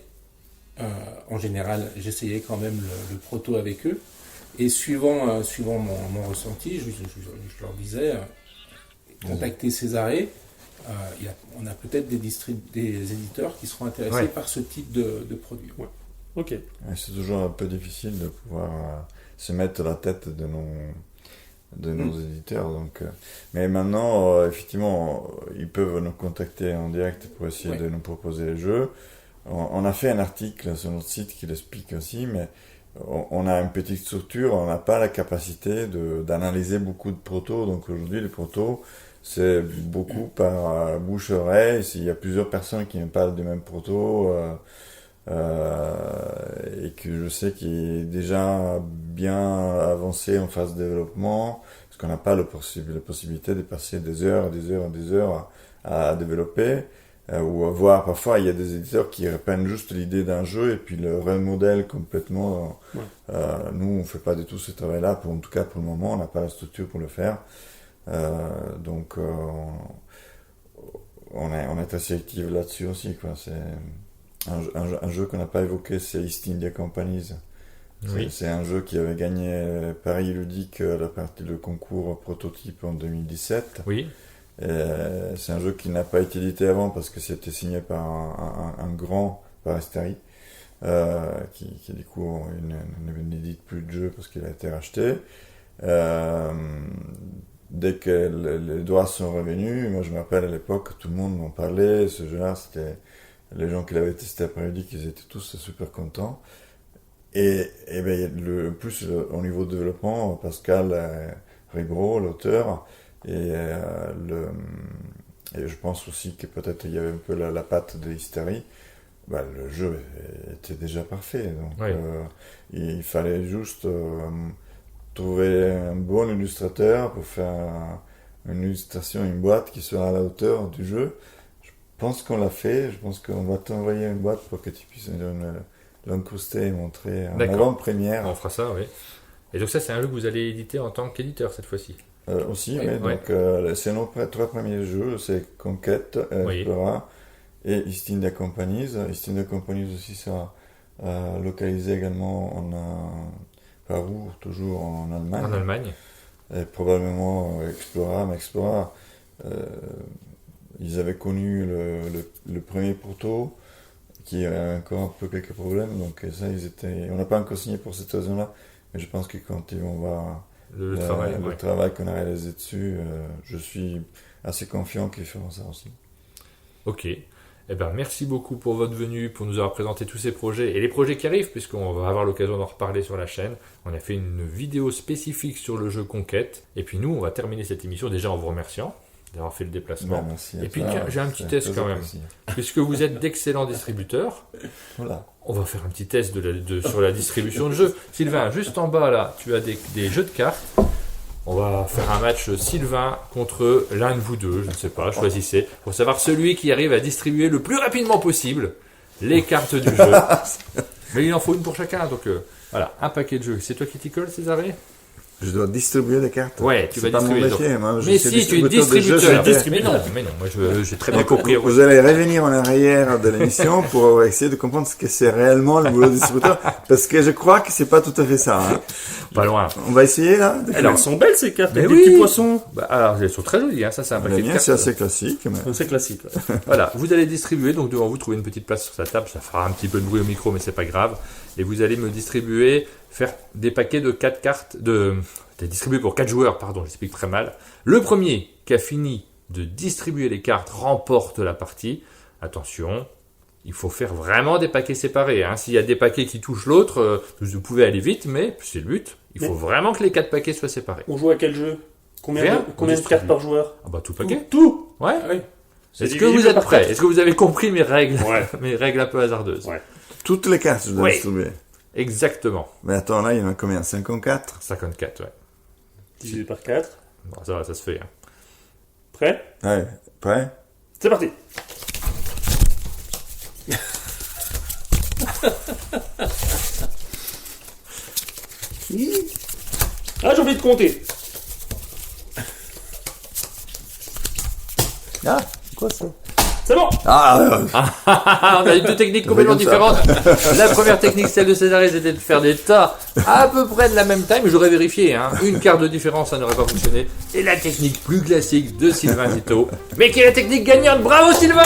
en général, j'essayais quand même le proto avec eux. Et suivant mon ressenti, je leur disais contactez Césarée. On a peut-être des éditeurs qui seront intéressés par ce type de produit. Ouais. Ok. Ouais, c'est toujours un peu difficile de pouvoir se mettre à la tête de nos éditeurs. Donc, mais maintenant, effectivement, ils peuvent nous contacter en direct pour essayer de nous proposer les jeux. On a fait un article sur notre site qui l'explique aussi, mais on a une petite structure, on n'a pas la capacité d'analyser beaucoup de protos. Donc aujourd'hui, les protos, c'est beaucoup par bouche-oreille. S'il y a plusieurs personnes qui me parlent du même proto, et que je sais qu'il est déjà bien avancé en phase de développement, parce qu'on n'a pas la possibilité de passer des heures à développer, ou voir parfois il y a des éditeurs qui reprennent juste l'idée d'un jeu et puis le remodèlent complètement. Nous on fait pas du tout ce travail-là, en tout cas pour le moment on n'a pas la structure pour le faire. Donc on est assez actif là-dessus aussi, quoi. C'est un jeu qu'on n'a pas évoqué, c'est East India Companies. C'est un jeu qui avait gagné Paris Ludique la partie de concours prototype en 2017. Oui. C'est un jeu qui n'a pas été édité avant parce que c'était signé par un grand, par Asteri, qui du coup n'édite plus de jeu parce qu'il a été racheté. Dès que les droits sont revenus, moi je me rappelle à l'époque, tout le monde m'en parlait, ce jeu-là, c'était les gens qui l'avaient testé à Paris Ludique, ils étaient tous super contents. Et ben, plus au niveau de développement, Pascal Ribro, l'auteur, et je pense aussi que peut-être il y avait un peu la patte de Hystérie. Bah, le jeu était déjà parfait, donc il fallait juste trouver un bon illustrateur pour faire une illustration, une boîte qui soit à la hauteur du jeu. Je pense qu'on l'a fait, je pense qu'on va t'envoyer une boîte pour que tu puisses l'incruster et montrer en avant-première. On fera ça, oui. Et donc ça, c'est un jeu que vous allez éditer en tant qu'éditeur cette fois-ci. Aussi, oui. Donc c'est nos trois premiers jeux, c'est Conquête, Explora et East India Companies. East India Companies aussi sera localisé également en Paris, toujours en Allemagne. En Allemagne. Et probablement Explora, mais Explora, ils avaient connu le premier proto qui a encore un peu quelques problèmes, donc ça on n'a pas encore signé pour cette raison-là, mais je pense que quand ils vont voir le travail qu'on a réalisé dessus, je suis assez confiant qu'ils feront ça aussi. Ok. Eh ben, merci beaucoup pour votre venue, pour nous avoir présenté tous ces projets et les projets qui arrivent, puisqu'on va avoir l'occasion d'en reparler sur la chaîne. On a fait une vidéo spécifique sur le jeu Conquête. Et puis nous, on va terminer cette émission déjà en vous remerciant d'avoir fait le déplacement. Ben, merci. Et puis j'ai un petit test quand même. Puisque vous êtes d'excellents distributeurs, voilà. On va faire un petit test sur la distribution de jeux. Sylvain, juste en bas là, tu as des jeux de cartes. On va faire un match Sylvain contre l'un de vous deux, je ne sais pas, choisissez, pour savoir celui qui arrive à distribuer le plus rapidement possible les cartes du jeu. Mais il en faut une pour chacun, donc voilà, un paquet de jeux. C'est toi qui t'y colle, Césaré ? Je dois distribuer les cartes. Ouais, tu vas distribuer. C'est pas mon métier, moi. Mais si, tu es distributeur. Mais non, moi j'ai très bien compris. Vous allez revenir en arrière de l'émission pour essayer de comprendre ce que c'est réellement le boulot de distributeur, parce que je crois que c'est pas tout à fait ça. Hein. Pas loin. On va essayer là. Alors, elles sont belles ces cartes, avec oui. des petits poissons. Bah, alors, elles sont très jolies, hein. Ça c'est un paquet de cartes. C'est assez classique. Mais... C'est classique. Ouais. Voilà, vous allez distribuer, donc devant vous, trouver une petite place sur sa table, ça fera un petit peu de bruit au micro, mais c'est pas grave. Et vous allez me distribuer, faire des paquets de 4 cartes, distribué pour 4 joueurs, pardon, j'explique très mal. Le premier qui a fini de distribuer les cartes remporte la partie. Attention, il faut faire vraiment des paquets séparés. Hein. S'il y a des paquets qui touchent l'autre, vous pouvez aller vite, mais c'est le but. Il faut vraiment que les 4 paquets soient séparés. On joue à quel jeu ? Combien de cartes par joueur ? Ah bah tout paquet. Tout. Ouais. Oui. Est-ce que vous êtes prêts ? Est-ce que vous avez compris mes règles ? Ouais. Mes règles un peu hasardeuses. Ouais. Toutes les cartes, je dois distribuer. Exactement. Mais attends, là, il y en a combien ? 54 ? 54, ouais. Divisé par 4. Bon, ça va, ça se fait. Hein. Prêt? Ouais, prêt? C'est parti. Ah, j'ai envie de compter. Ah, c'est quoi ça? C'est bon. Ah, On a eu deux techniques complètement On fait comme différentes. La première technique, celle de Césarée, c'était de faire des tas à peu près de la même taille, mais j'aurais vérifié. Hein. Une quart de différence, ça n'aurait pas fonctionné. Et la technique plus classique de Sylvain Zito. Mais qui est la technique gagnante. Bravo Sylvain!